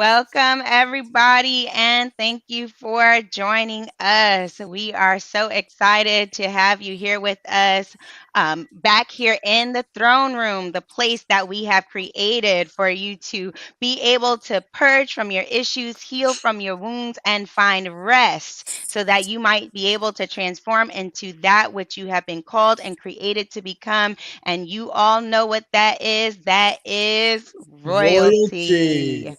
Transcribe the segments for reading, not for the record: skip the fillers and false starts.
Welcome, everybody, and thank you for joining us. We are so excited to have you here with us, back here in the throne room, the place that we have created for you to be able to purge from your issues, heal from your wounds, and find rest so that you might be able to transform into that which you have been called and created to become. And you all know what that is. That is royalty. Royalty.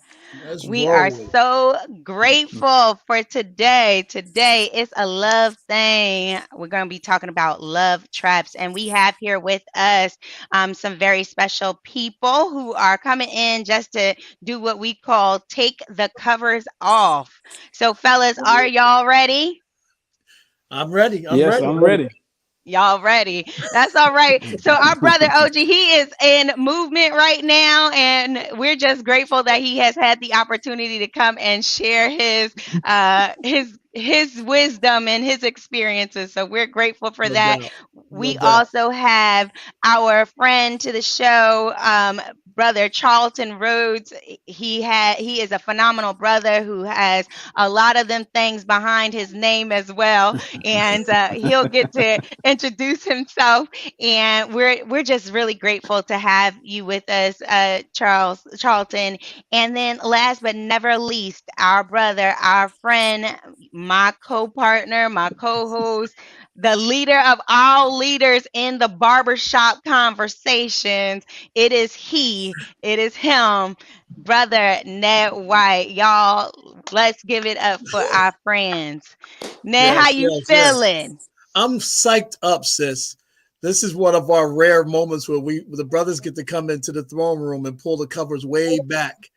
Let's We are roll. so grateful for today. Today is a love thing. We're going to be talking about love traps. And we have here with us some very special people who are coming in just to do what we call take the covers off. So, fellas, are y'all ready? I'm ready. I'm Yes, ready. I'm ready. Y'all ready? That's all right. So our brother OG, he is in movement right now, and we're just grateful that he has had the opportunity to come and share his wisdom and his experiences. So we're grateful for No that. doubt. No We doubt. also have our friend to the show, brother Charlton Rhodes. He is a phenomenal brother who has a lot of them things behind his name as well, and he'll get to introduce himself. And we're just really grateful to have you with us, Charlton. And then last but never least, our brother, our friend, my co-partner, my co-host, the leader of all leaders in the barbershop conversations. It is him, brother Ned White. Y'all, let's give it up for our friends. Ned, how Yes, you yes, yes. feeling? I'm psyched up, sis. This is one of our rare moments where the brothers get to come into the throne room and pull the covers way back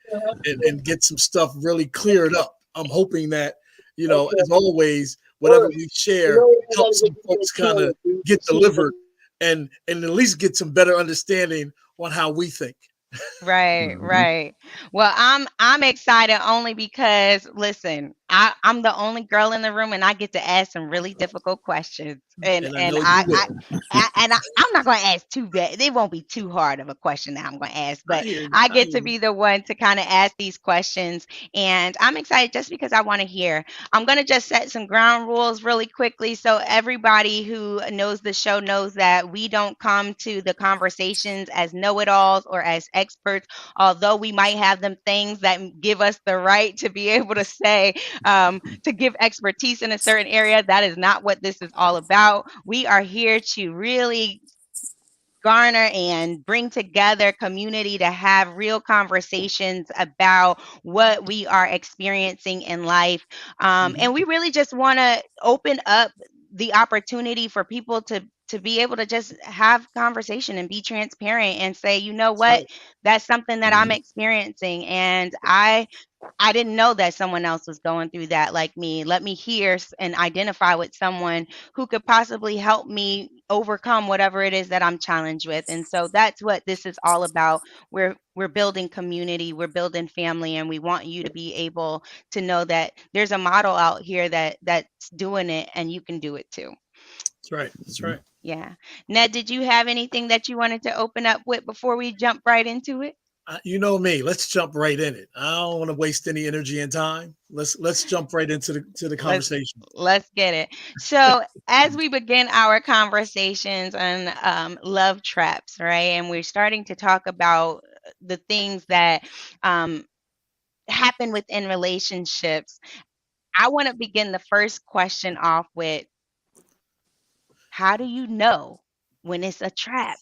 and get some stuff really cleared up. I'm hoping that, as always, whatever we share helps some folks kind of get delivered and at least get some better understanding on how we think. Right, Mhm. right. Well, I'm excited only because listen, I'm the only girl in the room and I get to ask some really difficult questions. And And I and know you will. I'm not going to ask too bad. It won't be too hard of a question that I'm going to ask, I but hear you. I I get hear to you. be the one to kind of ask these questions. And I'm excited just because I want to hear. I'm going to just set some ground rules really quickly so everybody who knows the show knows that we don't come to the conversations as know-it-alls or as experts, although we might have them things that give us the right to be able to say, to give expertise in a certain area. That is not what this is all about. We are here to really garner and bring together community to have real conversations about what we are experiencing in life. Mhm. And we really just want to open up the opportunity for people to be able to just have conversation and be transparent and say, you know That's what, right. that's something that I'm Mhm. experiencing, and I didn't know that someone else was going through that like me. Let me hear and identify with someone who could possibly help me overcome whatever it is that I'm challenged with. And so that's what this is all about. We're building community, we're building family, and we want you to be able to know that there's a model out here that's doing it and you can do it too. That's right. That's right. Yeah. Ned, did you have anything that you wanted to open up with before we jump right into it? You know me. Let's jump right in it. I don't want to waste any energy and time. Let's jump right into the Let's conversation. let's get it. So as we begin our conversations on love traps, right, and we're starting to talk about the things that um, happen within relationships, I want to begin the first question off with, how do you know when it's a trap?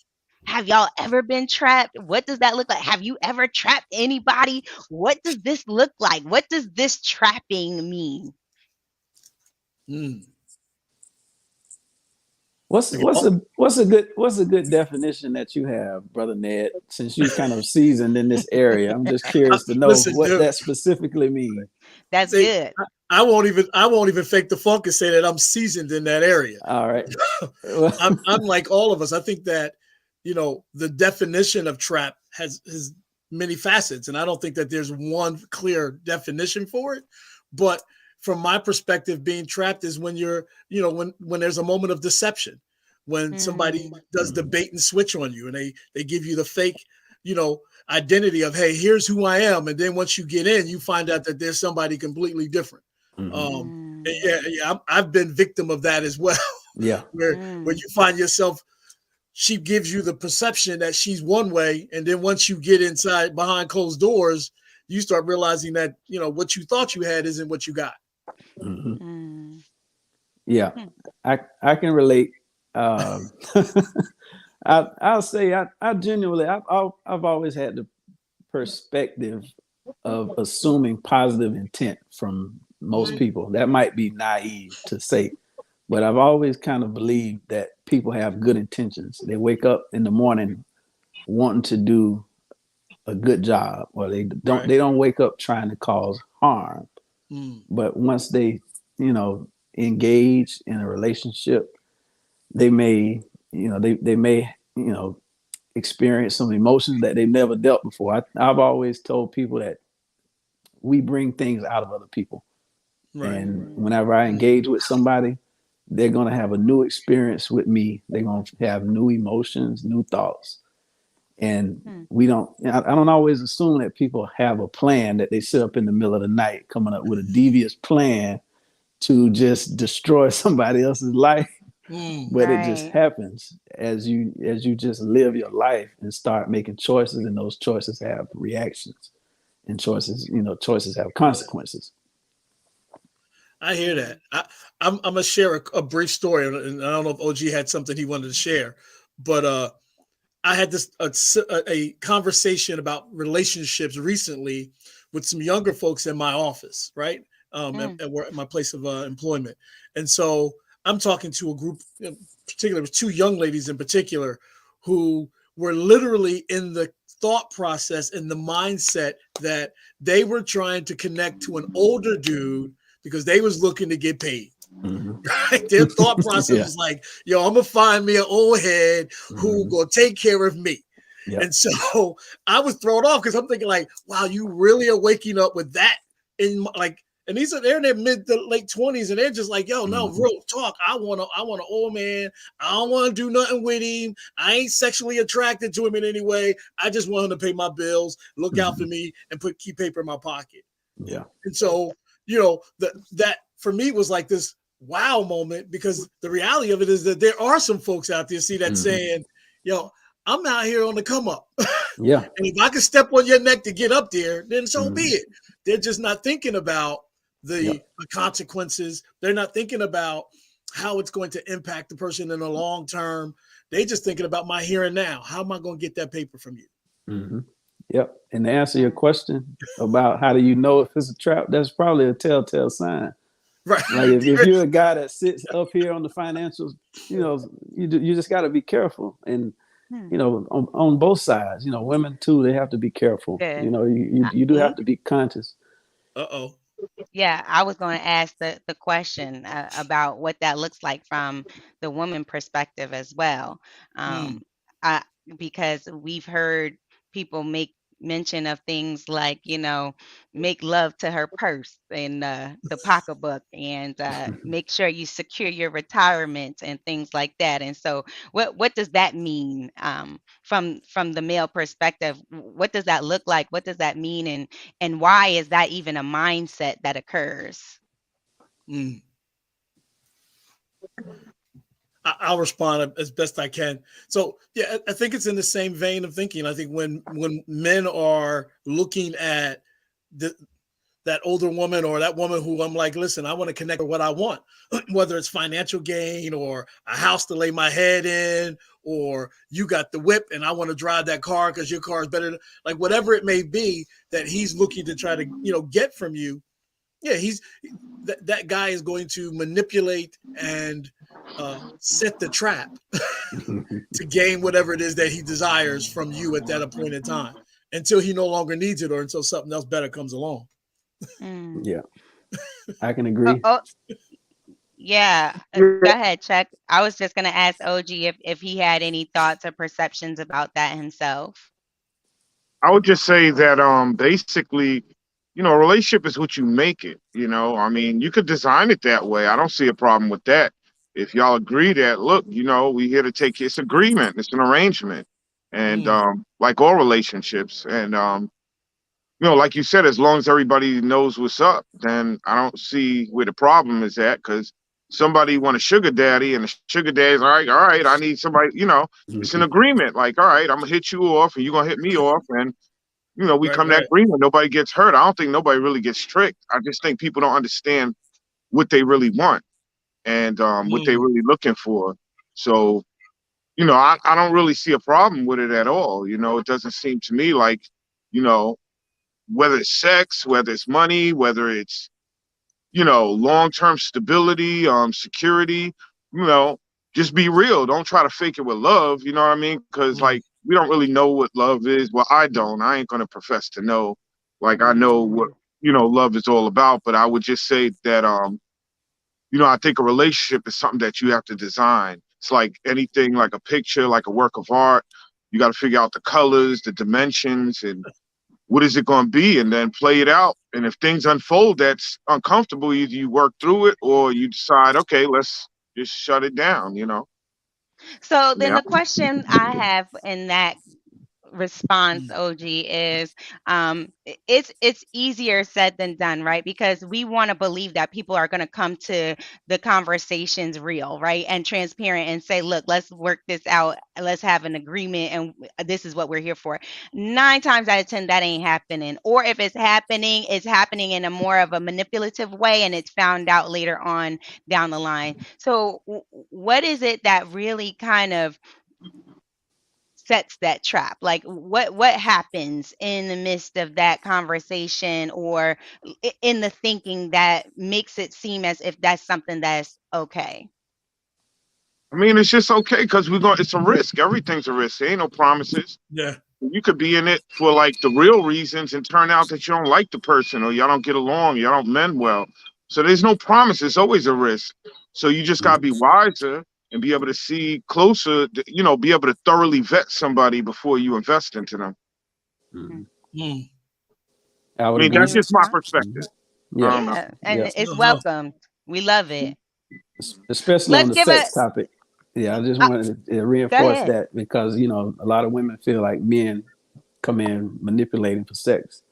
Have y'all ever been trapped? What does that look like? Have you ever trapped anybody? What does this look like? What does this trapping mean? Mm. What's a good definition that you have, brother Ned? Since you're kind of seasoned in this area, I'm just curious to know Listen, what dude. that specifically means. That's See, good. I won't even fake the funk and say that I'm seasoned in that area. All right. I'm like all of us. I think that the definition of trap has many facets, and I don't think that there's one clear definition for it. But from my perspective, being trapped is when when there's a moment of deception, when somebody Mm, does the bait and switch on you, and they give you the fake you know, identity of, hey, here's who I am. And then once you get in, you find out that there's somebody completely different. Mm-hmm. And Mm, yeah, I've been victim of that as well, Yeah. where mm, you find yourself, she gives you the perception that she's one way, and then once you get inside behind closed doors, you start realizing that, you know, what you thought you had isn't what you got. Mm-hmm. mm, Yeah. mm, I can relate. Um, I'll say I genuinely I've always had the perspective of assuming positive intent from most Mm, people. That might be naive to say, but I've always kind of believed that people have good intentions. They wake up in the morning wanting to do a good job, or right. they don't wake up trying to cause harm. Mm, But once they, you know, engage in a relationship, they may, they may, you know, experience some emotions that they never dealt before. I've always told people that we bring things out of other people. right. And whenever I Mm, engage with somebody, they're going to have a new experience with me. They're going to have new emotions, new thoughts. And mm. I don't always assume that people have a plan, that they sit up in the middle of the night coming up with a devious plan to just destroy somebody else's life. mm. But it just Right. happens as you just live your life and start making choices, and those choices have reactions, and choices have consequences. I hear that. Mm, I'm gonna share a brief story, and I don't know if OG had something he wanted to share, but I had a conversation about relationships recently with some younger folks in my office, right? mm, At my place of employment, and so I'm talking to a group, in particular, two young ladies in particular, who were literally in the thought process, in the mindset that they were trying to connect to an older dude because they was looking to get paid. Mm-hmm. Right? Their thought process Yeah. was like, yo, I'm gonna find me an old head who Mm-hmm. gonna take care of me. Yep. And so I was thrown off because I'm thinking like, wow, you really are waking up with that like, and they're in their mid to late 20s, and they're just like, yo, no, Mm-hmm. real talk. I want an old man. I don't want to do nothing with him. I ain't sexually attracted to him in any way. I just want him to pay my bills, look out Mm-hmm. for me, and keep paper in my pocket. Yeah. And so, that for me was like this wow moment, because the reality of it is that there are some folks out there, see, that Mm-hmm. saying, yo, I'm out here on the come up. Yeah. And if I can step on your neck to get up there, then so be Mm-hmm. it. They're just not thinking about Yep. the consequences. They're not thinking about how it's going to impact the person in the long term. They just thinking about my here and now. How am I going to get that paper from you? Mm-hmm. Yep. And to answer your mm. question about how do you know if it's a trap, that's probably a telltale sign. Right. Like if you're a guy that sits up here on the financials, you just got to be careful. And Hmm. on both sides, women too, they have to be careful. Yeah. You do Mhm. have to be conscious. Uh-oh. Yeah, I was going to ask the question about what that looks like from the woman perspective as well. Mm. Um, I, because we've heard people make mention of things like, make love to her purse and the pocketbook, and make sure you secure your retirement and things like that. And so, what does that mean from the male perspective? What does that look like? What does that mean? And why is that even a mindset that occurs? Mm. I'll respond as best I can. So yeah, I think it's in the same vein of thinking. I think when men are looking at the, that older woman, or that woman who I'm like, listen, I want to connect with what I want, whether it's financial gain or a house to lay my head in, or you got the whip and I want to drive that car because your car is better. Like whatever it may be that he's looking to try to get from you. Yeah, that guy is going to manipulate and set the trap to gain whatever it is that he desires from you at that point in time, until he no longer needs it, or until something else better comes along. Mm. Yeah, I can Oh, agree. oh, yeah. Go ahead, Chuck. I was just going to ask OG if he had any thoughts or perceptions about that himself. I would just say that basically, a relationship is what you make it. I mean, you could design it that way. I don't see a problem with that. If y'all agree that, look, we here to take it's agreement, it's an arrangement. and like all relationships, and like you said, as long as everybody knows what's up, then I don't see where the problem is at. Because somebody want a sugar daddy, and the sugar daddy's all right, I need somebody. It's an agreement. Like, all right, I'm gonna hit you off, and you're gonna hit me off, and we Right, come to that right. agreement. Nobody gets hurt. I don't think nobody really gets tricked. I just think people don't understand what they really want, and what they Mm, really looking for. So, I don't really see a problem with it at all. It doesn't seem to me like, you know, whether it's sex, whether it's money, whether it's, long-term stability, security, you know, just be real. Don't try to fake it with love. You know what I mean? Because mm, like we don't really know what love is. Well, I don't. I ain't gonna profess to know. Like I know what love is all about. But I would just say that I think a relationship is something that you have to design. It's like anything, like a picture, like a work of art. You got to figure out the colors, the dimensions, and what is it going to be, and then play it out. And if things unfold that's uncomfortable, either you work through it or you decide, okay, let's just shut it down. So then Yeah. the question I have in that response, mm. OG, is it's easier said than done, right? Because we want to believe that people are going to come to the conversations real, right, and transparent, and say, look, let's work this out, let's have an agreement, and this is what we're here for. 9 times out of 10 that ain't happening, or if it's happening in a more of a manipulative way, and it's found out later on down the line. So what is it that really kind of sets that trap? Like what happens in the midst of that conversation, or in the thinking, that makes it seem as if that's something that's okay? I mean, it's just okay because it's a risk. Everything's a risk. There ain't no promises. Yeah. You could be in it for like the real reasons and turn out that you don't like the person or y'all don't get along, y'all don't mend well. So there's no promise. It's always a risk. So you just got to be wiser and be able to see closer, be able to thoroughly vet somebody before you invest into them. Mm. Mm. I I would mean, Any that's agree. just my response? Mhm. perspective. I Yeah, don't know. Yeah, yeah. and it's No, no. welcomed. We love it. Especially on Let's the give a sex topic. Yeah, I just uh, wanted to go reinforce ahead. that because a lot of women feel like men come in manipulating for sex,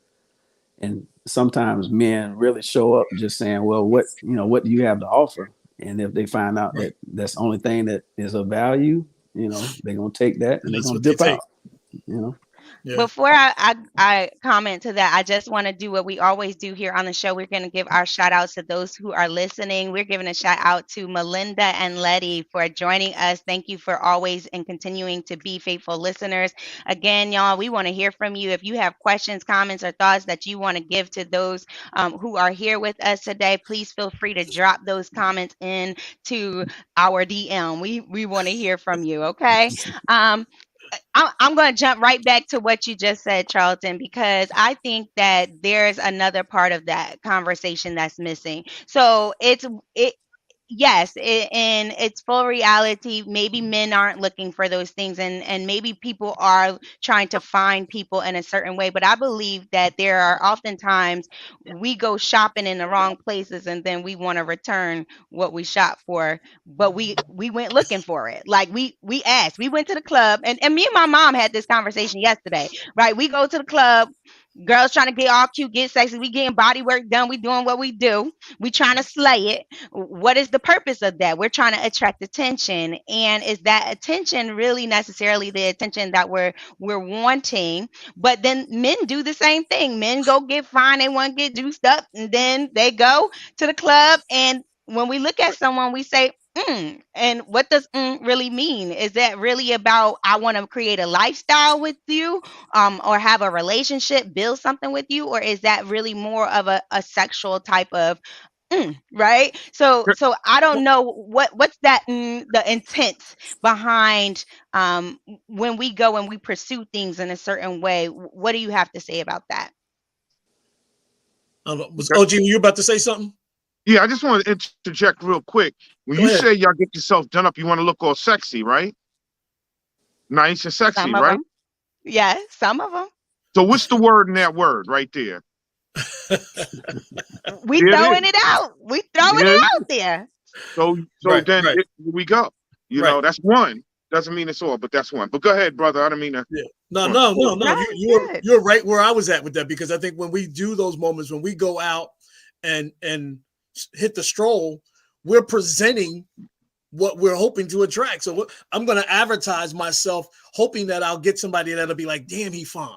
and sometimes men really show up just saying, "Well, what do you have to offer?" And if they find out Right. that that's the only thing that is of value, they're gonna take that and And they're that's gonna what they dip take. out. You know. Yeah. Before I comment to that, I just want to do what we always do here on the show. We're going to give our shout outs to those who are listening. We're giving a shout out to Melinda and Letty for joining us. Thank you for always and continuing to be faithful listeners. Again, y'all, we want to hear from you. If you have questions, comments, or thoughts that you want to give to those who are here with us today, please feel free to drop those comments in to our DM. We want to hear from you, okay? Um, I'm going to jump right back to what you just said, Charlton, because I think that there's another part of that conversation that's missing. So it yes, in its full reality, maybe men aren't looking for those things, and maybe people are trying to find people in a certain way. But I believe that there are oftentimes we go shopping in the wrong places, and then we want to return what we shop for, but we went looking for it. Like we asked, we went to the club, and me and my mom had this conversation yesterday, right? We go to the club, girls trying to get all cute, get sexy, we getting body work done, we doing what we do, we trying to slay it. What is the purpose of that? We're trying to attract attention, and is that attention really necessarily the attention that we're wanting? But then men do the same thing. Men go get fine, they want to get juiced up, and then they go to the club, and when we look at someone, we say, and what does really mean? Is that really about, I want to create a lifestyle with you, or have a relationship, build something with you, or is that really more of a sexual type of right? So I don't know what's that, the intent behind, when we go and we pursue things in a certain way. What do you have to say about that? I don't know. Was OG, were you about to say something? Yeah, I just want to interject real quick. When Go you ahead. say y'all get yourself done up, you want to look all sexy, right? Nice and sexy, Some of right? them, yeah, some of them. So what's the word in that word right there? We There it throwing is. it out. We throwing There it it out is. there. So Right, then right, here we go. right. That's one. Doesn't mean it's all, but that's one. But go ahead, brother. I don't mean to. Yeah. No, Go on. no, no, no. No, You're good. you're right where I was at with that, because I think when we do those moments, when we go out and hit the stroll, we're presenting what we're hoping to attract. So I'm going to advertise myself, hoping that I'll get somebody that'll be like, "Damn, he fine,"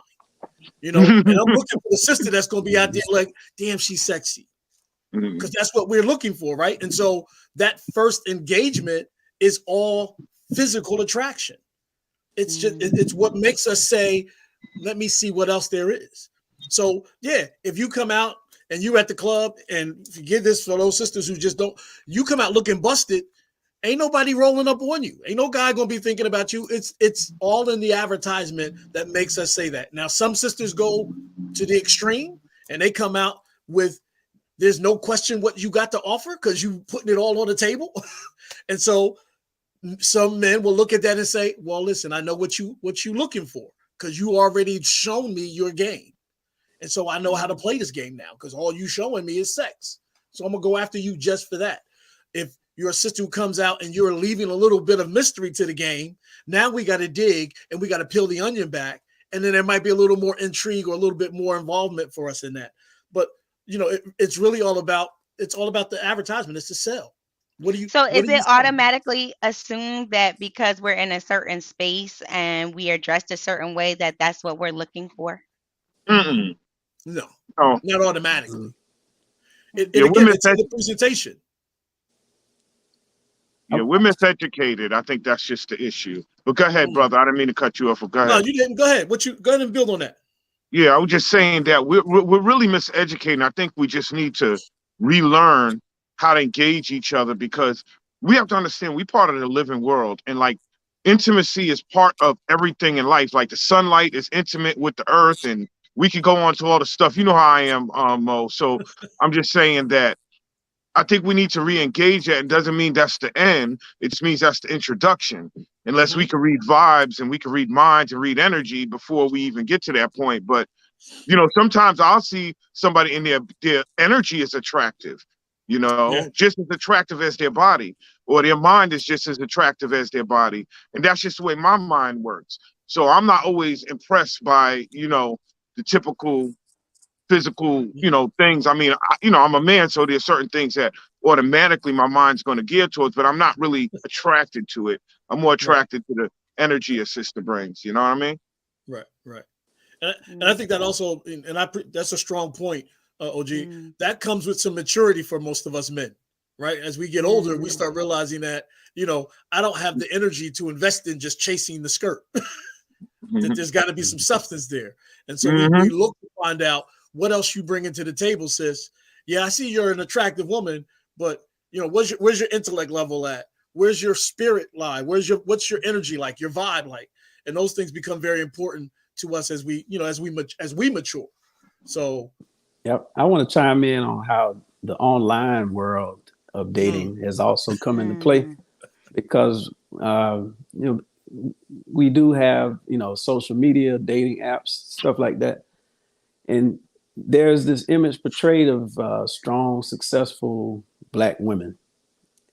And I'm looking for the sister that's going to be out there like, "Damn, she's sexy," because that's what we're looking for, right? And so that first engagement is all physical attraction. It's just it's what makes us say, let me see what else there is. So yeah, if you come out and you're at the club, and forgive this for those sisters who just don't, you come out looking busted, ain't nobody rolling up on you. Ain't no guy gonna be thinking about you. It's all in the advertisement that makes us say that. Now some sisters go to the extreme and they come out with, there's no question what you got to offer because you putting it all on the table. And so some men will look at that and say, well, listen, I know what you looking for, because you already shown me your game. And so I know how to play this game now, because all you showing me is sex. So I'm gonna go after you just for that. If you're a sister who comes out and you're leaving a little bit of mystery to the game, now we got to dig and we got to peel the onion back. And then there might be a little more intrigue or a little bit more involvement for us in that. But it's really all about, the advertisement. It's to sell. So What is are you it selling? automatically assumed that because we're in a certain space and we are dressed a certain way that that's what we're looking for? Mm-mm. No, No. not automatically. It Yeah, we're again, it's in the miseducated. presentation. Yeah, we're miseducated. I think that's just the issue. But go ahead, Mm. brother. I didn't mean to cut you off. But go No, ahead. you didn't. Go ahead. Go ahead and build on that. Yeah, I was just saying that we're really miseducating. I think we just need to relearn how to engage each other, because we have to understand we part of the living world, and like intimacy is part of everything in life. Like the sunlight is intimate with the earth, and we could go on to all the stuff. You know how I am, Mo. So I'm just saying that I think we need to re-engage that. It doesn't mean that's the end. It just means that's the introduction. Unless we Hmm. can read vibes and we can read minds and read energy before we even get to that point. But sometimes I'll see somebody in their energy is attractive, Yeah. just as attractive as their body, or their mind is just as attractive as their body. And that's just the way my mind works. So I'm not always impressed by, the typical physical, things. I mean, I'm a man, so there's certain things that automatically my mind's going to gear towards, but I'm not really attracted to it. I'm more Right. attracted to the energy a sister brings. You know what I mean? Right. Right. And I think that also, that's a strong point, OG. Mm, That comes with some maturity for most of us men, right? As we get older, we mm, start realizing that, I don't have the energy to invest in just chasing the skirt. That there's got to be some substance there. And so we Hmm. look to find out what else you bring into the table, sis. Yeah, I see you're an attractive woman, but where's your intellect level at? Where's your spirit lie? What's your energy like? Your vibe like? And those things become very important to us as we mature. So, Yep. I want to chime in on how the online world of mm, dating has also come into play, mm, because we do have social media, dating apps, stuff like that, and there's this image portrayed of strong, successful Black women,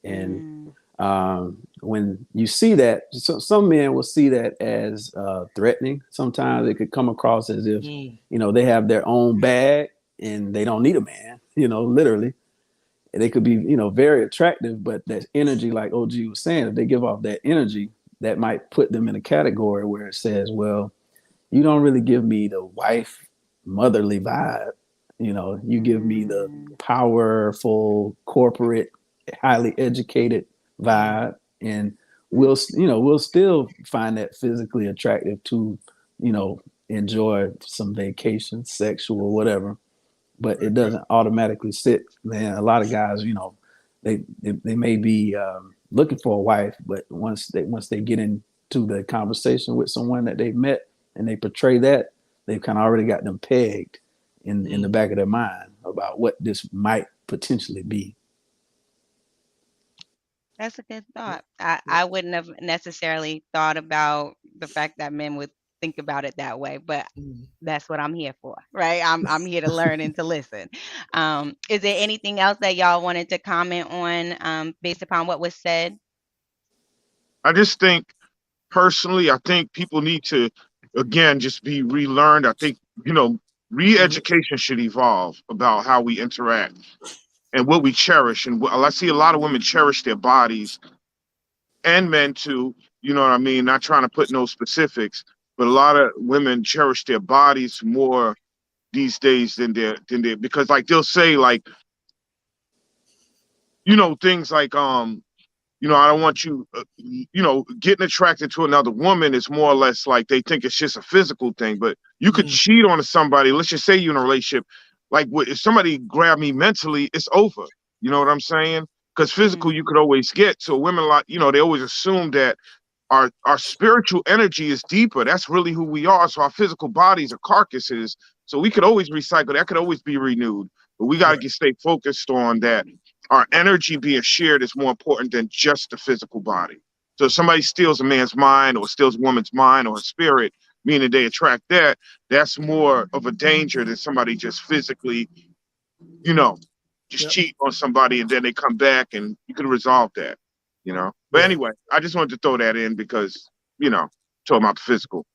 and mm, when you see that, some men will see that as threatening. Sometimes it could come across as if mm, they have their own bag and they don't need a man. Literally, they could be very attractive, but that energy, like OG was saying, if they give off that energy, that might put them in a category where it says, well, you don't really give me the wife motherly vibe. You give me the mm. powerful corporate, highly educated mm, vibe, and we'll still find that physically attractive to enjoy some vacation, sexual, whatever. But right, it right. doesn't automatically sit. Man, a lot of guys, they may be looking for a wife, but once they get into the conversation with someone that they've met and they portray that, they've kind of already got them pegged in the Mm, back of their mind about what this might potentially be. That's a good yeah, thought. I wouldn't have necessarily thought about the fact that men would think about it that way, but mm. that's what I'm here for, right? I'm here to learn and to listen. Is there anything else that y'all wanted to comment on based upon what was said? I just think personally, I think people need to, again, just be relearned. I think, you know, re-education should evolve about how we interact and what we cherish. And I see a lot of women cherish their bodies, and men too. You know what I mean? Not trying to put no specifics, but a lot of women cherish their bodies more these days than their because like they'll say like, you know, things like you know, I don't want you, you know, getting attracted to another woman is more or less like they think it's just a physical thing. But you could Mhm. cheat on somebody. Let's just say you're in a relationship. Like, if somebody grab me mentally, it's over. You know what I'm saying? Because physical you Mhm. could always get. So women, like, you know, they always assume that our spiritual energy is deeper. That's really who we are. So our physical bodies are carcasses. So we could always recycle. That could always be renewed. But we got to Right. get stay focused on that. Our energy being shared is more important than just the physical body. So if somebody steals a man's mind or steals a woman's mind or a spirit, meaning they attract that, that's more of a danger than somebody just physically, you know, just Yep. cheat on somebody and then they come back and you can resolve that, you know. But Yeah. anyway, I just wanted to throw that in because, you know, talking about the physical.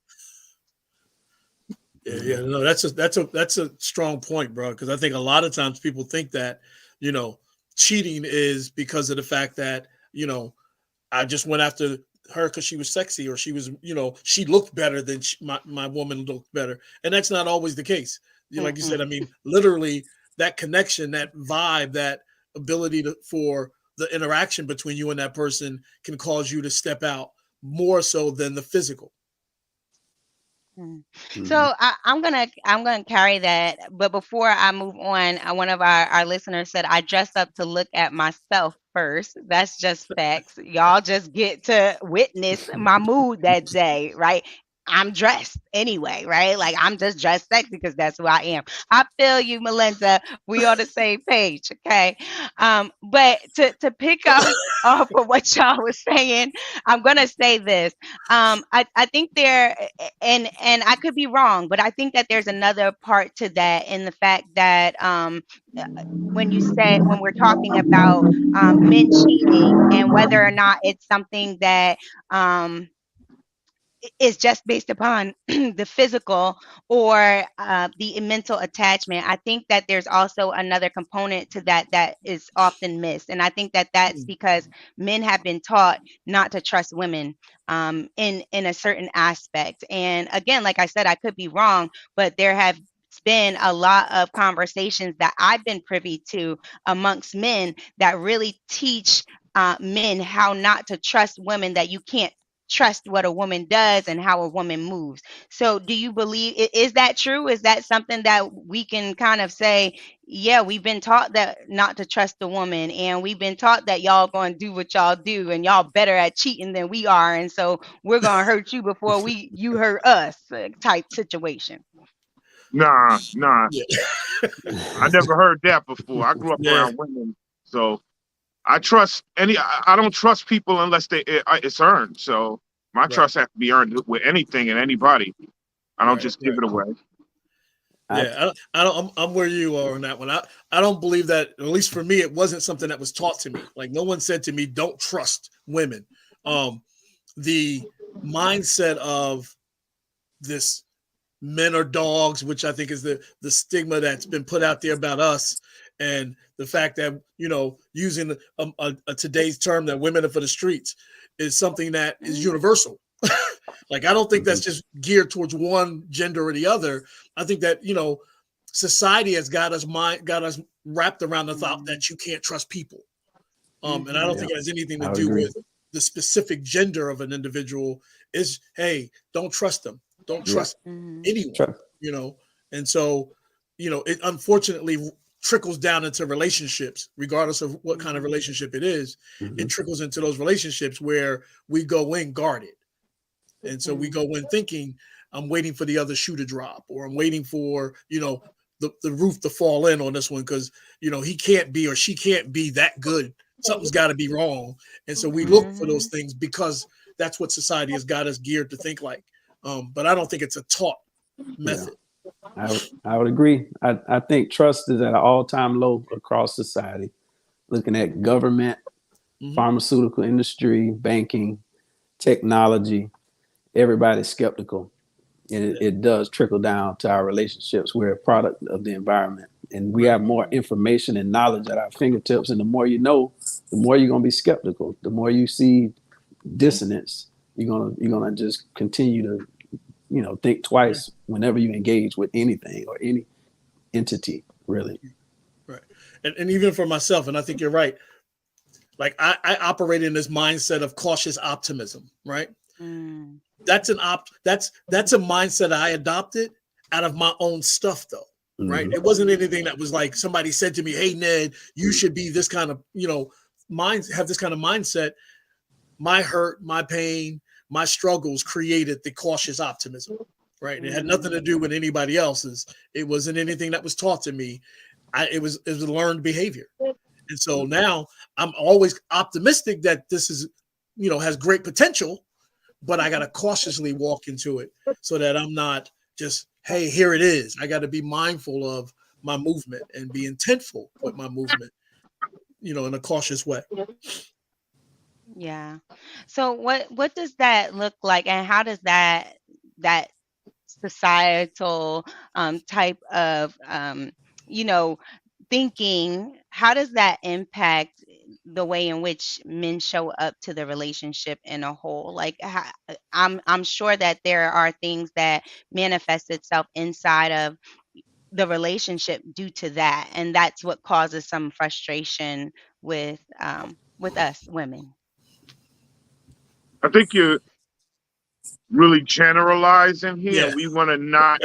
Yeah, yeah, no, that's a strong point, bro. Because I think a lot of times people think that, you know, cheating is because of the fact that, you know, I just went after her because she was sexy, or she was, you know, she looked better than my woman looked better, and that's not always the case. Like you said, I Mm-mm. mean, literally that connection, that vibe, that ability for the interaction between you and that person can cause you to step out more so than the physical. Mm. Mhm. So I'm gonna carry that, but before I move on, one of our listeners said I dress up to look at myself first. That's just facts. Y'all just get to witness my mood that day, right? I'm dressed anyway, right? Like I'm just dressed sexy because that's who I am. I feel you, Melinda. We on the same page, okay? But to pick up off of what y'all was saying, I'm gonna say this. I think there, and I could be wrong, but I think that there's another part to that in the fact that uh, when you said when we're talking about men cheating and whether or not it's something that is just based upon the physical or the mental attachment. I think that there's also another component to that that is often missed, and I think that that's Mm, because men have been taught not to trust women in a certain aspect. And again, like I said, I could be wrong, but there have been a lot of conversations that I've been privy to amongst men that really teach men how not to trust women, that you can't trust what a woman does and how a woman moves. So do you believe, is that true? Is that something that we can kind of say, yeah, we've been taught that not to trust a woman, and we've been taught that y'all going to do what y'all do, and y'all better at cheating than we are, and so we're going to hurt you before we you hurt us, type situation. Nah, nah. yeah, I never heard that before. I grew up yeah, around women. So I trust I don't trust people unless it's earned. So my right, trust has to be earned with anything and anybody. I don't right, just give right. it away. I Yeah, I don't. I'm where you are on that one. I don't believe that. At least for me, it wasn't something that was taught to me. Like no one said to me, "Don't trust women." Um, the mindset of this men are dogs, which I think is the stigma that's been put out there about us, and the fact that, you know, using a today's term that women are for the streets is something that is Mm, universal. Like I don't think that's Mhm. just geared towards one gender or the other. I think that, you know, society has got us wrapped around the thought mm, that you can't trust people. And I don't mhm, Yeah, think it has anything to I would do agree. with the specific gender of an individual. Is, hey, don't trust them. Don't Yeah, trust mhm, anyone, Tru- you know. And so, you know, it unfortunately trickles down into relationships, regardless of what kind of mhm, relationship it is. It mhm. trickles into those relationships where we go in guarded. And so we go mhm, in thinking, I'm waiting for the other shoe to drop, or I'm waiting for, you know, the roof to fall in on this one because, you know, he can't be or she can't be that good. Something's got to be wrong. And so we look for those mhm, things because that's what society has got us geared to think like. But I don't think it's a taught Yeah, method. I would agree. I think trust is at an all time low across society. Looking at mhm, government, Hmm. pharmaceutical industry, banking, technology. everybody's skeptical, and Yeah. it does trickle down to our relationships. We're a product of the environment, and we Right. have more information and knowledge at our fingertips. And the more you know, the more you're gonna be skeptical. The more you see dissonance, you're gonna just continue to think Right. twice whenever you engage with anything or any entity, really. Right. And even for myself, and I think you're right. Like I operate in this mindset of cautious optimism, right? Mm. That's a mindset I adopted out of my own stuff though. Right. Hmm. It wasn't anything that was like somebody said to me, hey Ned, you should be this kind of, have this kind of mindset. My hurt, my pain, my struggles created the cautious optimism. Right. It had nothing Mm. to do with anybody else's. It wasn't anything that was taught to me. It was a learned behavior. And so now I'm always optimistic that this is, has great potential, but I got to cautiously walk into it so that I'm not just, hey, here it is. I got to be mindful of my movement and be intentful with my movement, in a cautious way. Yeah. So what does that look like, and how does that societal type of you know thinking, how does that impact the way in which men show up to the relationship in a whole? Like I'm sure that there are things that manifest itself inside of the relationship due to that, and that's what causes some frustration with us women. I think you're really generalizing here, Yeah. and we want to not.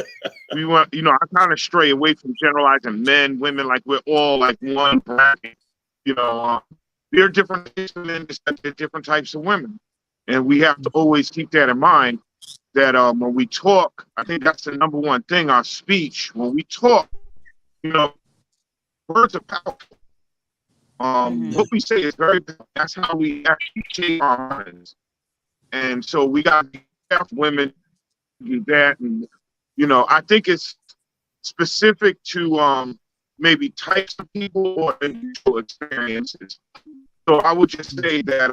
We want, I kind of stray away from generalizing men, women, like we're all like one bracket. You know, there are different types of men, just like there are different types of women, and we have to always keep that in mind. That when we talk, I think that's the number one thing. Our speech, when we talk, you know, words are powerful. Mhm. Yeah. What we say is very powerful. That's how we actually shape our minds. And so we got to be careful, women do that. And, I think it's specific to maybe types of people or individual experiences. So I would just say that,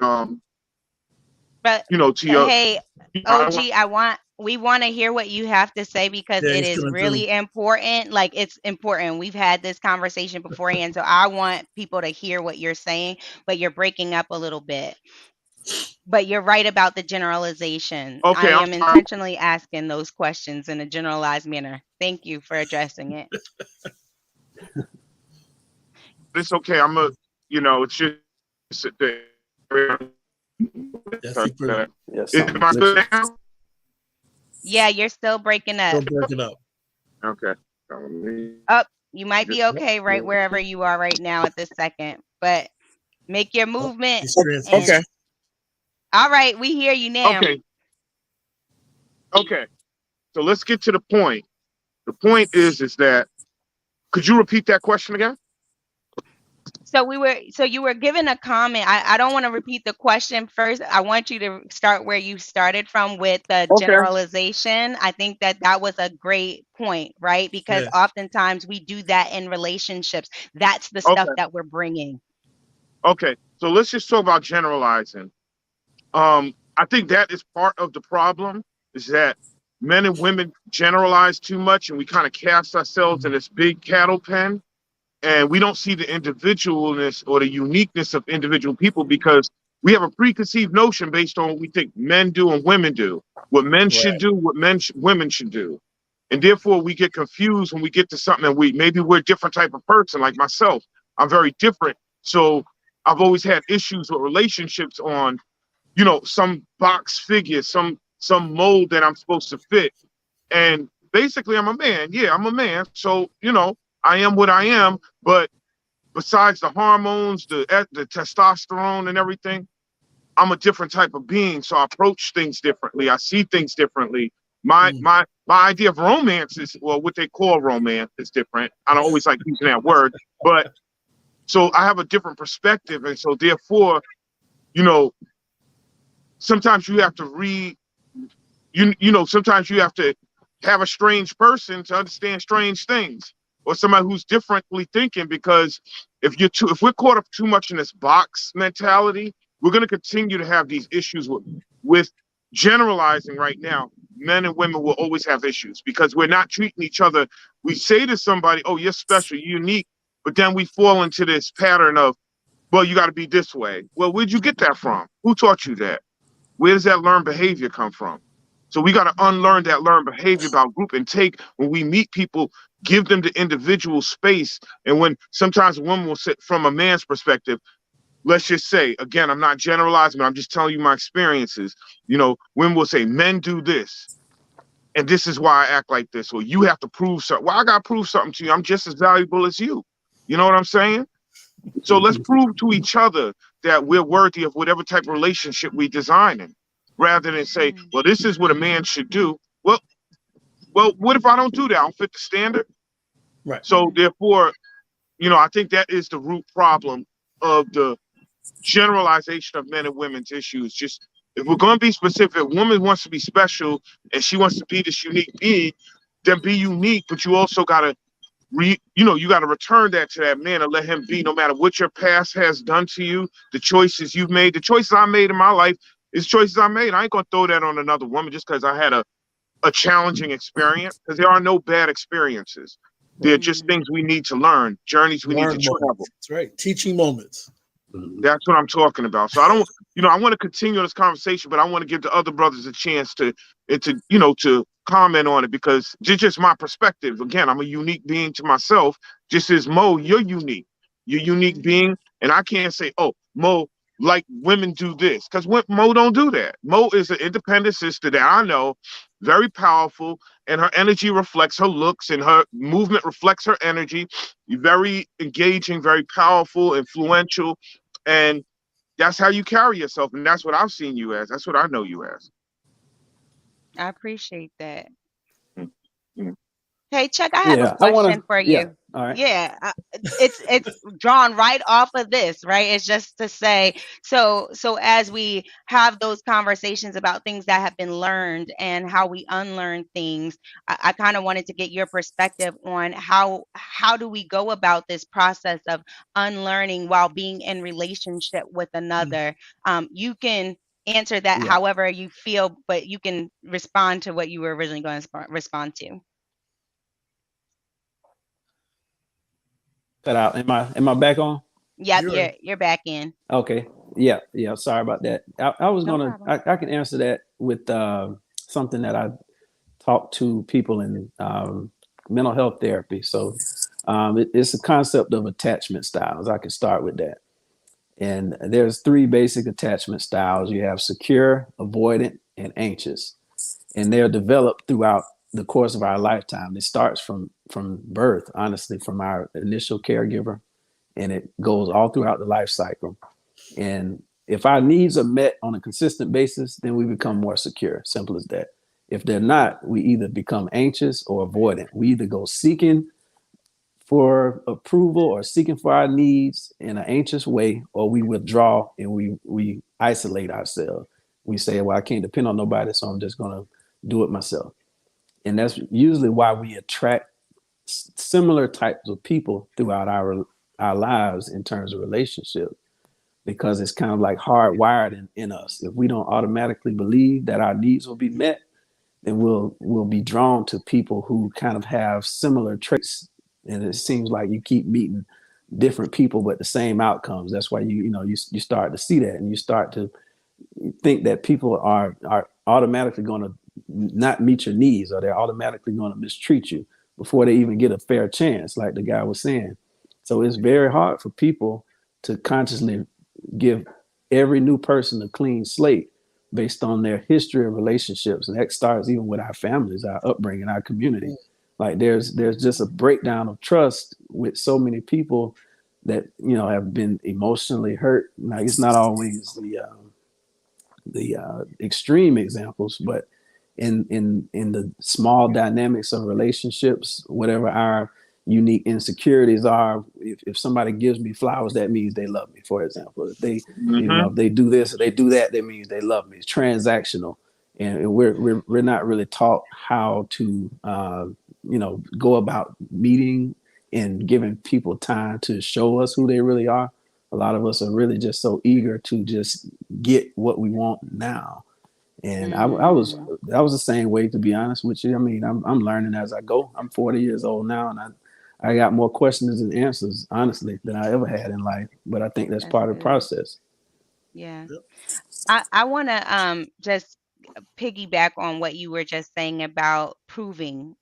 But to your, hey, I want, OG, we want to hear what you have to say because Yeah. it He's is coming through. really important. Like it's important. We've had this conversation beforehand, so I want people to hear what you're saying, but you're breaking up a little bit. But you're right about the generalization. I okay, I'm am sorry. intentionally asking those questions in a generalized manner. Thank you for addressing it. It's okay. It's just that. Yeah. I think we're Yeah, Am something I glitching. good now? Yeah, you're still breaking still up. breaking up. Okay. Let me Up, you might be just okay right wherever you are right now at this second, but make your Oh, movement. he's And okay. transition. all right, we hear you now. Okay. Okay. So let's get to the point. The point is that could you repeat that question again? So you were given a comment. I don't want to repeat the question first. I want you to start where you started from with the Okay. generalization. I think that was a great point, right? Because Yeah. oftentimes we do that in relationships. That's the stuff Okay. that we're bringing. Okay. So let's just talk about generalizing. I think that is part of the problem is that men and women generalize too much and we kind of cast ourselves in this big cattle pen and we don't see the individualness or the uniqueness of individual people because we have a preconceived notion based on what we think men do and women do, what men should Right. do, what women should do, and therefore we get confused when we get to something and maybe we're a different type of person. Like myself, I'm very different, so I've always had issues with relationships on some box figure, some mold that I'm supposed to fit. And basically, I'm a man. Yeah, I'm a man. So I am what I am. But besides the hormones, the testosterone, and everything, I'm a different type of being. So I approach things differently. I see things differently. My Mm. my my idea of romance is, well, what they call romance is different. I don't always like using that word, but so I have a different perspective, and so therefore, you know, sometimes you have to read. Sometimes you have to have a strange person to understand strange things, or somebody who's differently thinking. Because if we're caught up too much in this box mentality, we're going to continue to have these issues with generalizing right now, men and women will always have issues because we're not treating each other. We say to somebody, "Oh, you're special, you're unique," but then we fall into this pattern of, "Well, you got to be this way." Well, where'd you get that from? Who taught you that? Where does that learned behavior come from? So we got to unlearn that learned behavior about group and take when we meet people, give them the individual space. And when sometimes a woman will sit from a man's perspective, let's just say, again, I'm not generalizing, but I'm just telling you my experiences. Women will say, men do this, and this is why I act like this, or you have to prove something. Well, I got to prove something to you. I'm just as valuable as you. You know what I'm saying? So let's prove to each other that we're worthy of whatever type of relationship we designing, rather than say, well, this is what a man should do. Well, what if I don't do that? I don't fit the standard. Right. So therefore, I think that is the root problem of the generalization of men and women's issues. Just if we're going to be specific, a woman wants to be special and she wants to be this unique being, then be unique, but you also got to you got to return that to that man and let him be, no matter what your past has done to you, the choices you've made, the choices I made in my life is choices I made. I ain't gonna throw that on another woman just because I had a challenging experience, because there are no bad experiences. They're just things we need to learn, journeys we need to Learn travel. moments. That's right. Teaching moments. That's what I'm talking about. So I don't, I want to continue this conversation, but I want to give the other brothers a chance to comment on it, because it's just my perspective. Again, I'm a unique being to myself, just as Mo, you're unique. You're a unique being, and I can't say, oh, Mo, like women do this, because Mo don't do that. Mo is an independent sister that I know, very powerful, and her energy reflects her looks, and her movement reflects her energy. You're very engaging, very powerful, influential, and that's how you carry yourself, and that's what I've seen you as. That's what I know you as. I appreciate that. Mm, mm. Hey, Chuck, I have a Yeah, I want question to. for Yeah, you. all right. Yeah, it's drawn right off of this, right? It's just to say, so as we have those conversations about things that have been learned and how we unlearn things, I kind of wanted to get your perspective on how do we go about this process of unlearning while being in relationship with another. You can answer that Yeah, however you feel, but you can respond to what you were originally going to respond to. cut out. Am I back on? Yep, You're you're back in. Okay. Yeah, yeah. Sorry about that. I was No gonna. problem. I can answer that with something that I talk to people in mental health therapy. So it's a concept of attachment styles. I can start with that. And there's three basic attachment styles. You have secure, avoidant, and anxious, and they're developed throughout the course of our lifetime. It starts from birth, honestly, from our initial caregiver, and it goes all throughout the life cycle. And if our needs are met on a consistent basis, then we become more secure. Simple as that. If they're not, we either become anxious or avoidant. We either go seeking for approval or seeking for our needs in an anxious way, or we withdraw and we isolate ourselves. We say, well, I can't depend on nobody, so I'm just gonna do it myself. And that's usually why we attract similar types of people throughout our lives in terms of relationship, because it's kind of like hardwired in us. If we don't automatically believe that our needs will be met, then we'll be drawn to people who kind of have similar traits. And it seems like you keep meeting different people but the same outcomes. That's why you start to see that, and you start to think that people are automatically going to not meet your needs, or they're automatically going to mistreat you before they even get a fair chance, like the guy was saying. So it's very hard for people to consciously give every new person a clean slate based on their history of relationships. And that starts even with our families, our upbringing, our community. Like there's just a breakdown of trust with so many people that have been emotionally hurt. Now it's not always the extreme examples, but in the small dynamics of relationships, whatever our unique insecurities are, if somebody gives me flowers, that means they love me. For example, if they Mm-hmm. if they do this or they do that, that means they love me. It's transactional, and we're not really taught how to go about meeting and giving people time to show us who they really are. A lot of us are really just so eager to just get what we want now. And Mm. I was the same way, to be honest with you. I mean, I'm learning as I go. I'm 40 years old now, and I got more questions and answers, honestly, than I ever had in life. But I think that's That's part of the good. process. Yeah. Yep. I want to just piggyback on what you were just saying about proving.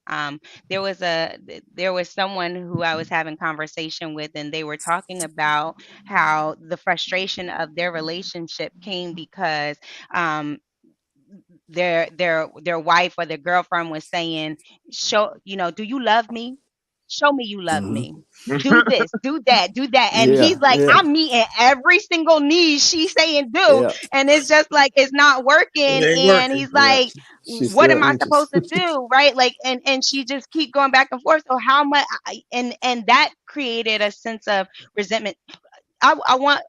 There was someone who I was having conversation with, and they were talking about how the frustration of their relationship came because um, their wife or their girlfriend was saying, "Show, do you love me? Show me you love Hmm. me. Do this, do that, do that." And he's Yeah, like, yeah, "I'm meeting every single need she's saying do," yeah, and it's just like it's not It working. ain't And working. he's yeah. like, She's "What still am I anxious. supposed to do?" Right? Like, and she just keep going back and forth. So how much? And that created a sense of resentment. I want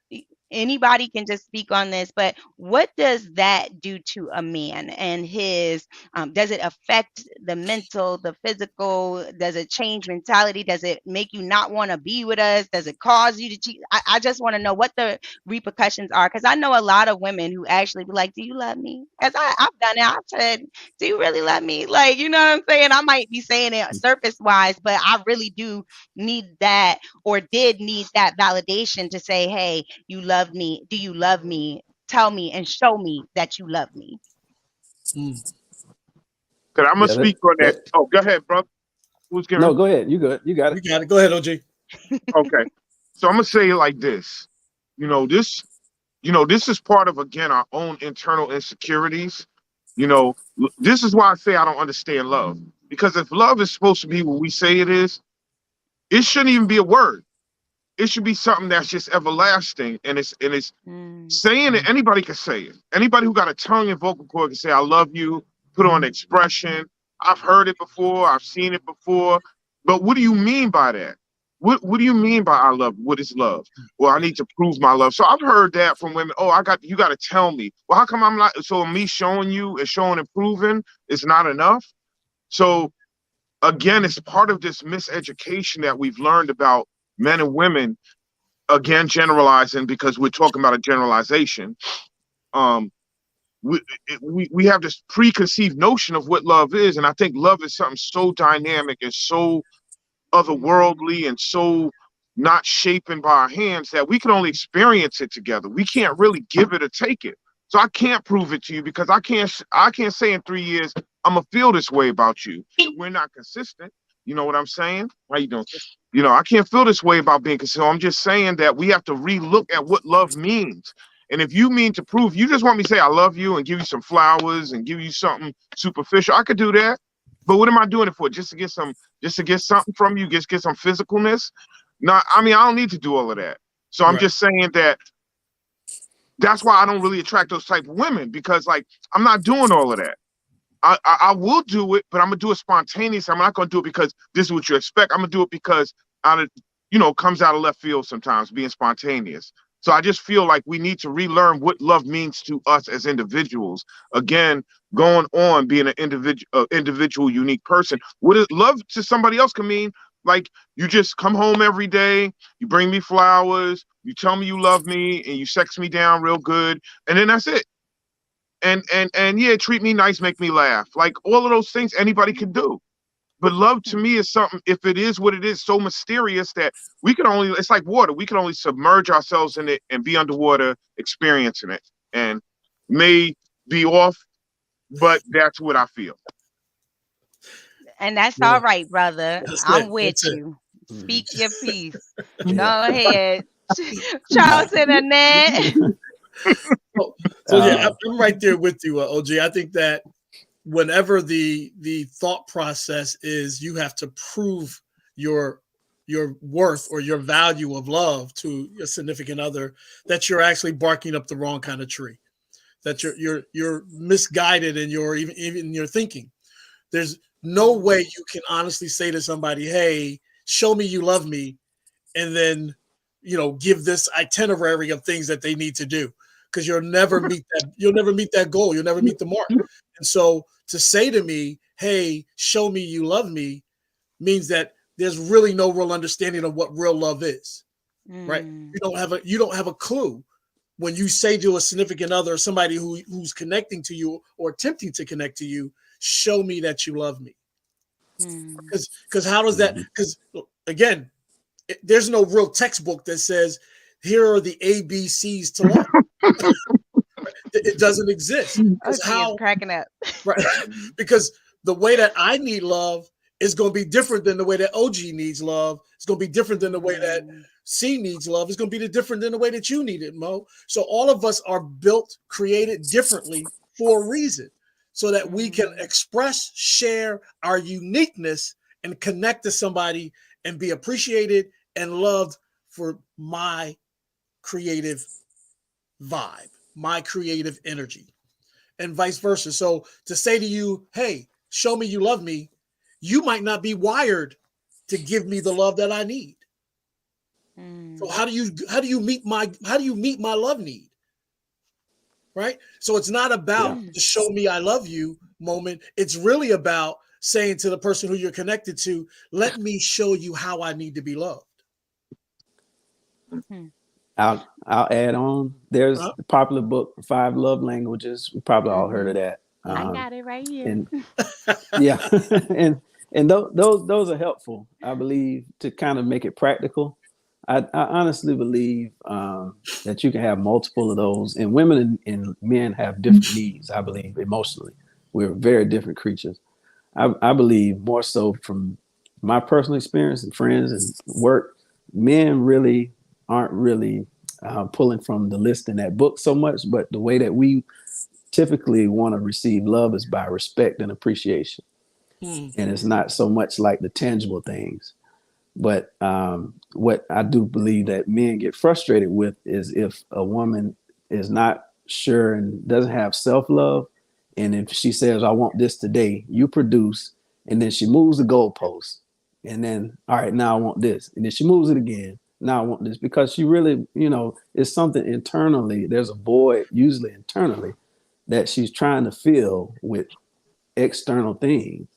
anybody can just speak on this, but what does that do to a man and his, does it affect the mental, the physical? Does it change mentality? Does it make you not want to be with us? Does it cause you to cheat? I just want to know what the repercussions are, because I know a lot of women who actually be like, "Do you love me?" Because I've done it. I've said, "Do you really love me?" Like, you know what I'm saying? I might be saying it surface wise, but I really do need that, or did need that validation to say, "Hey, you love me. Do you love me? Tell me and show me that you love me." Mm. Cause I'm gonna Yeah, speak on that. that. Oh, go ahead, bro. Who's No, giving? go ahead. You good? You got You it. got it. Go ahead, OG. Okay. So I'm gonna say it like this. You know, this this is part of again our own internal insecurities. This is why I say I don't understand love. Because if love is supposed to be what we say it is, it shouldn't even be a word. It should be something that's just everlasting. And it's Mm, saying it, anybody can say it. Anybody who got a tongue and vocal cord can say, I love you, put on expression. I've heard it before, I've seen it before. But what do you mean by that? What do you mean by I love? What is love? Well, I need to prove my love. So I've heard that from women. Oh, you gotta tell me. Well, how come I'm not so me showing you and showing and proving is not enough? So again, it's part of this miseducation that we've learned about men and women, again generalizing because we're talking about a generalization. um we have this preconceived notion of what love is, and I think love is something so dynamic and so mm, otherworldly and so not shapen by our hands that we can only experience it together. We can't really give it or take it. So I can't prove it to you because I can't say in 3 years I'm gonna feel this way about you if we're not consistent. You know what I'm saying? How you doing? I can't feel this way about being consistent. I'm just saying that we have to relook at what love means. And if you mean to prove, you just want me to say I love you and give you some flowers and give you something superficial, I could do that. But what am I doing it for? Just to get something from you, just get some physicalness. No, I mean, I don't need to do all of that. So I'm Right. just saying that that's why I don't really attract those type of women because, like, I'm not doing all of that. I will do it, but I'm gonna do it spontaneous. I'm not gonna do it because this is what you expect. I'm gonna do it because out of comes out of left field sometimes, being spontaneous. So I just feel like we need to relearn what love means to us as individuals. Again, going on being an individual, unique person. What is love to somebody else can mean like you just come home every day, you bring me flowers, you tell me you love me, and you sex me down real good, and then that's it. And yeah, treat me nice, make me laugh. Like all of those things anybody can do. But love to mm. me is something, if it is what it is, so mysterious that it's like water. We can only submerge ourselves in it and be underwater experiencing it. And may be off, but that's what I feel. And that's Yeah. all right, brother. That's I'm it. with That's it. you. Mhm. Speak your piece. Go Yeah. ahead. I, Charlton and Ned. So yeah, uh, I'm right there with you, OG. I think that whenever the thought process is you have to prove your your worth or your value of love to your significant other, that you're actually barking up the wrong kind of tree. That you're misguided in your even your thinking. There's no way Mm, you can honestly say to somebody, "Hey, show me you love me," and then give this itinerary of things that they need to do, because you'll never meet that goal, you'll never meet the mark. And so to say to me, "Hey, show me you love me," means that there's really no real understanding of what real love is, right? mm, You don't have a clue when you say to a significant other or somebody who's connecting to you or attempting to connect to you, show me that you love me. Hmm. Because how does that? Mhm. Because again, there's no real textbook that says here are the ABCs to love. It doesn't exist. Because OG is how cracking up. right? Because the way that I need love is going to be different than the way that OG needs love. It's going to be different than the way that Mm, C needs love. It's going to be different than the way that you need it, Mo. So all of us are built, created differently for a reason, so that we can mm, express, share our uniqueness, and connect to somebody and be appreciated and loved for my creative vibe, my creative energy, and vice versa. So to say to you, hey, show me you love me, you might not be wired to give me the love that I need. So mm, how do you meet my love need? Right? So it's not Yeah. about mm, the show me I love you moment. It's really about saying to the person who you're connected to, let me show you how I need to be loved. mm. I'll add on. There's Uh, the popular book, Five Love Languages. We probably all heard Mm-hmm. of that. I got it right here. And yeah, and those are helpful, I believe, to kind of make it practical. I honestly believe that you can have multiple of those, and women and men have different needs. I believe emotionally, we're very different creatures. I believe more so from my personal experience and friends and work, men really aren't really pulling from the list in that book so much, but the way that we typically want to receive love is by respect and appreciation. hmm, And it's Mm, not so much like the tangible things. But what I do believe that men get frustrated with is if a woman is not sure and doesn't have self love. And if she says, I want this today, you produce, and then she moves the goalpost. And then, all right, now I want this. And then she moves it again. Now I want this because she really, it's something internally. There's a void, usually internally, that she's trying to fill with external things.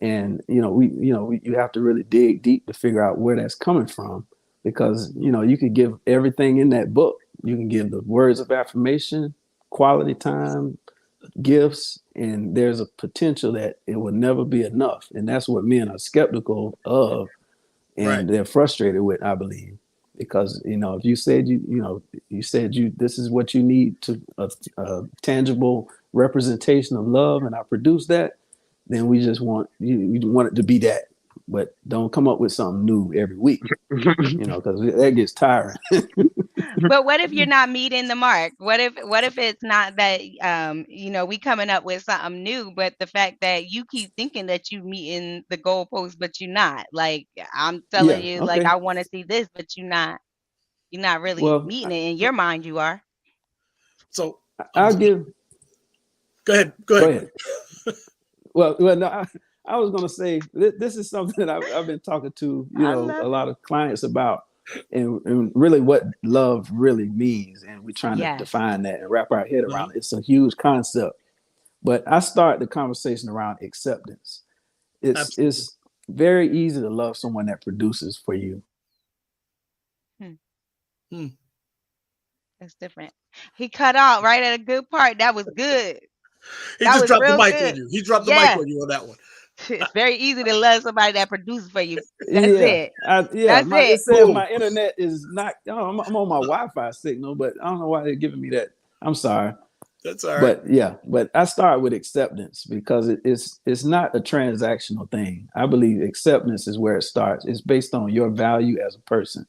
And you have to really dig deep to figure out where that's coming from, because you could give everything in that book. You can give the words of affirmation, quality time, gifts, and there's a potential that it will never be enough. And that's what men are skeptical of, right. and they're frustrated with, I believe, because if you said you said you this is what you need to a tangible representation of love, and I produce that, then we just want you want it to be that, but don't come up with something new every week, because that gets tiring. but what if you're not meeting the mark? What if it's not that we coming up with something new, but the fact that you keep thinking that you meeting the goalpost, but you're not. Like I'm telling Yeah. you, like Okay. I want to see this, but you're not really Well, meeting it. In your mind, you are. So I'm I'll give. go ahead. Go Go ahead. ahead. Well, no, I was going to say this is something that I've been talking to I a love it. lot of clients about, and really what love really means, and we're trying to Yes. define that and wrap our head Uh-huh. around it. It's a huge concept, but I start the conversation around acceptance. Absolutely. It's very easy to love someone that produces for you. Hmm, Hmm. that's different. He cut out right at a good part. That was good. He That just was dropped the real mic on good. you. He dropped the mic Yeah. on you on that one. It's very easy to love somebody that produces for you. That's Yeah, it. yeah. That's My It it. says Boom. my internet is not. Oh, I'm on my Wi-Fi signal, but I don't know why they're giving me that. I'm sorry. That's all right. But yeah, but I start with acceptance because it's not a transactional thing. I believe acceptance is where it starts. It's based on your value as a person.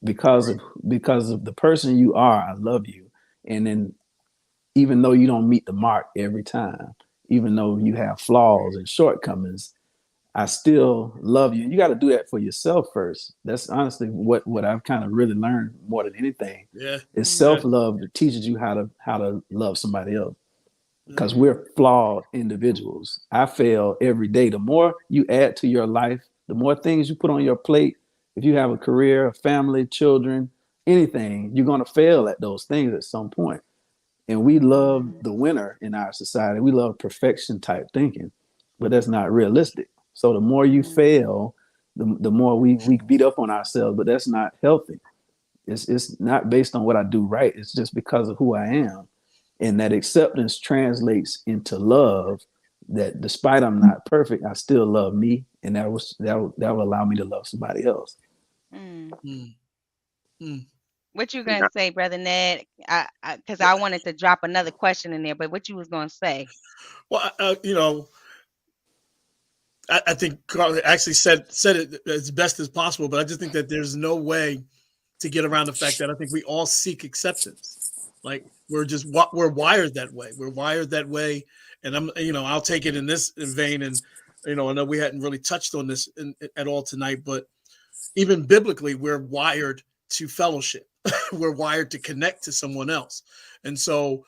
because Right. of because of the person you are. I love you. And then even though you don't meet the mark every time, even though you have flaws and shortcomings, I still love you. You got to do that for yourself first. That's honestly what I've kind of really learned more than anything Yeah. is Yeah. Mm, self-love that teaches you how to love somebody else, because Hmm. we're flawed individuals. I fail every day. The more you add to your life, the more things you put on your plate, if you have a career, a family, children, anything, you're going to fail at those things at some point. And we love mm, the winner in our society. We love perfection type thinking, but that's not realistic. So the more you mm, fail, the more we beat up on ourselves, but that's not healthy. It's not based on what I do right. It's just because of who I am. And that acceptance translates into love, that despite I'm not perfect, I still love me. And that will allow me to love somebody else. Mm. Mm, mm. What you gonna Yeah. say, brother Ned? Because I wanted to drop another question in there, but what you was gonna say? Well, I think Carl actually said it as best as possible, but I just think that there's no way to get around the fact that I think we all seek acceptance. Like we're wired that way. We're wired that way, and I'll take it in this vein, and I know we hadn't really touched on this at all tonight, but even biblically, we're wired to fellowship. We're wired to connect to someone else, and so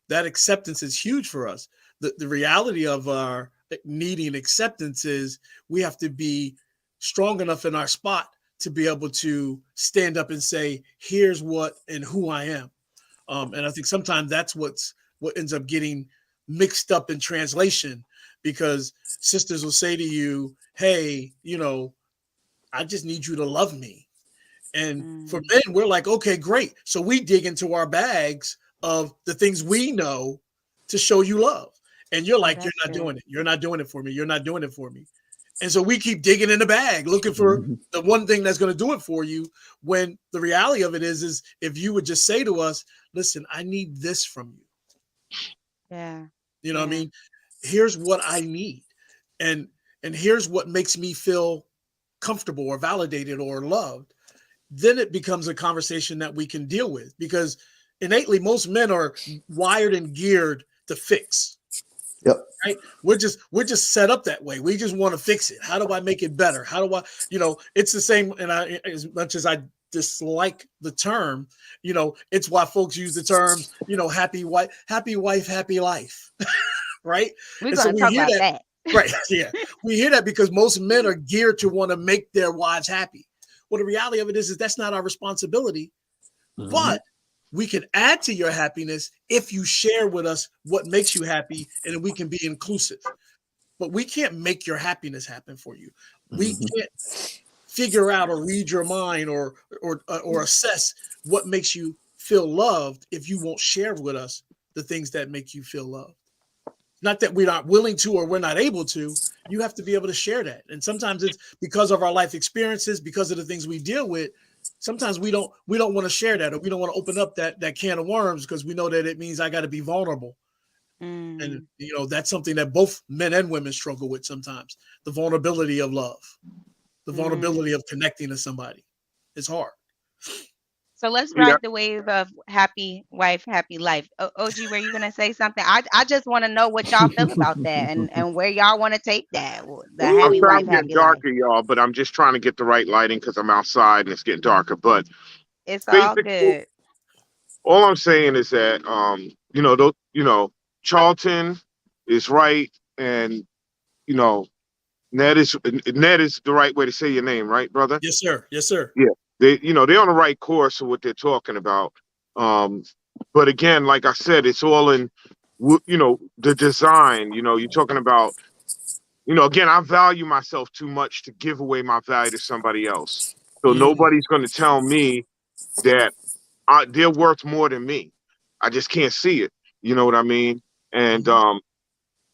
that acceptance is huge for us. The reality of our needing acceptance is we have to be strong enough in our spot to be able to stand up and say, "Here's what and who I am." And I think sometimes that's what ends up getting mixed up in translation, because sisters will say to you, "Hey, I just need you to love me." And for Mm, men, we're like, okay, great. So we dig into our bags of the things we know to show you love. And you're oh, like, you're that's not good. doing it. You're not doing it for me. You're not doing it for me. And so we keep digging in the bag, looking for Mhm. the one thing that's going to do it for you. When the reality of it is if you would just say to us, listen, I need this from you. Yeah, You know what I yeah. mean? Here's what I need. And here's what makes me feel comfortable or validated or loved. Then it becomes a conversation that we can deal with, because innately most men are wired and geared to fix. Yep. Right? We're just set up that way. We just want to fix it. How do I make it better? How do I, it's the same. And as much as I dislike the term, it's why folks use the terms, happy wife, happy life. Right? We're And so gonna we talk hear about that. that. Right. Yeah. We hear that because most men are geared to want to make their wives happy. Well, the reality of it is that's not our responsibility, Mhm. but we can add to your happiness if you share with us what makes you happy, and we can be inclusive. But we can't make your happiness happen for you. We Mhm. can't figure out or read your mind or assess what makes you feel loved if you won't share with us the things that make you feel loved. Not that we're not willing to or we're not able to. You have to be able to share that. And sometimes it's because of our life experiences, because of the things we deal with. Sometimes we don't want to share that, or we don't want to open up that can of worms, because we know that it means I got to be vulnerable. And Mm. that's something that both men and women struggle with sometimes. The vulnerability of love, the vulnerability Mm. of connecting to somebody. It's hard. So let's Yeah. ride the wave of happy wife, happy life. OG, were you gonna say something? I just want to know what y'all feel about that, and where y'all want to take that. The I'm happy Ooh. sorry wife, I'm getting happy life. darker, y'all, but I'm just trying to get the right lighting because I'm outside and it's getting darker. But It's all basically, good. all I'm saying is that Charlton is right, and you know, Ned is the right way to say your name, right, brother? Yes, sir. Yes, sir. Yeah. They're on the right course of what they're talking about. Um, but again, like I said, it's all in the design. You're talking about, again, I value myself too much to give away my value to somebody else. So Mm, nobody's going to tell me that they're worth more than me. I just can't see it. You know what I mean? And mhm,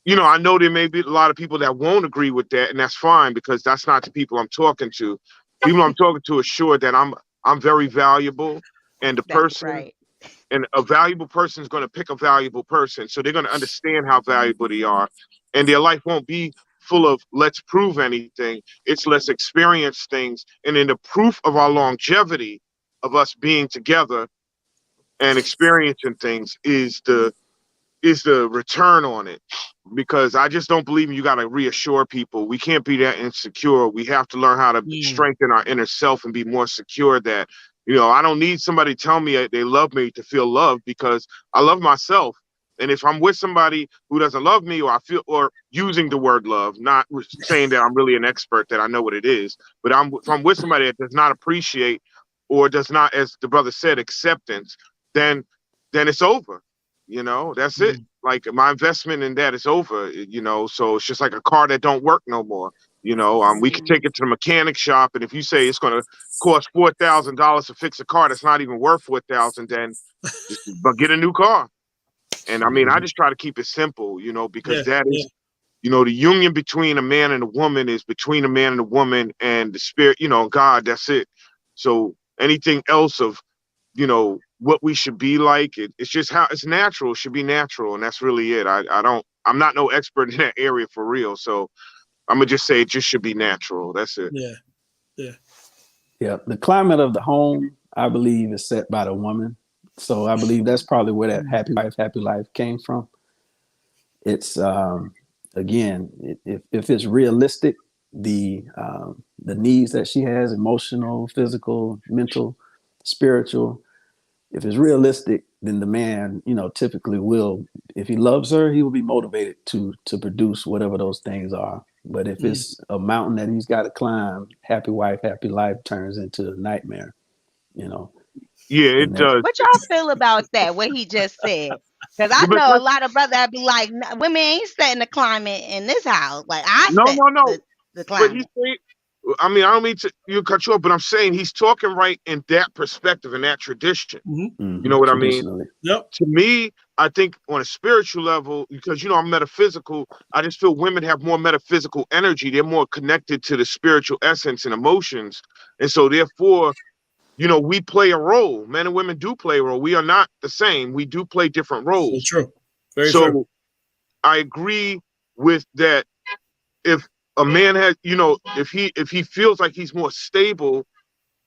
I know there may be a lot of people that won't agree with that, and that's fine because that's not the people I'm talking to. People I'm talking to are sure that I'm very valuable, and the That's person right. and a valuable person is going to pick a valuable person, so they're going to understand how valuable they are, and their life won't be full of let's prove anything. It's let's experience things, and then the proof of our longevity of us being together and experiencing things is the return on it, because I just don't believe you got to reassure people. We can't be that insecure. We have to learn how to mm, strengthen our inner self and be more secure that, I don't need somebody to tell me they love me to feel loved, because I love myself. And if I'm with somebody who doesn't love me, or I feel, or using the word love, not saying that I'm really an expert, that I know what it is, but if I'm with somebody that does not appreciate or does not, as the brother said, acceptance, then it's over. That's it. mm, Like my investment in that is over. So it's just like a car that don't work no more. We could take it to the mechanic shop, and if you say it's going to cost $4,000 to fix a car that's not even worth 4,000, then just but get a new car. And I mean, I just try to keep it simple, because Yeah, that yeah. is, the union between a man and a woman is between a man and a woman and the spirit, God. That's it. So anything else of what we should be like, it's just how it's natural. It should be natural, and that's really it. I'm not no expert in that area for real, so I'm gonna just say it just should be natural. That's it. Yeah, yeah. Yeah, the climate of the home, I believe, is set by the woman. So I believe that's probably where that happy wife, happy life came from. It's again, if it's realistic, the needs that she has, emotional, physical, mental, spiritual, if it's realistic, then the man, typically will, if he loves her, he will be motivated to produce whatever those things are. But if Mm. it's a mountain that he's got to climb, happy wife, happy life turns into a nightmare, you know. Yeah, And it that, does. What y'all feel about that? What he just said? Because I But know a lot of brothers that be like, women ain't setting the climate in this house. Like I no, set no, no. the But he's climate. saying, I mean, I don't mean to you cut you off, but I'm saying he's talking right in that perspective, in that tradition. Hmm. You know what I mean? traditionally. Yep. To me, I think on a spiritual level, because I'm metaphysical, I just feel women have more metaphysical energy. They're more connected to the spiritual essence and emotions. And so therefore, we play a role. Men and women do play a role. We are not the same. We do play different So roles. true. Very true. So I agree with that. If a man has, if he feels like he's more stable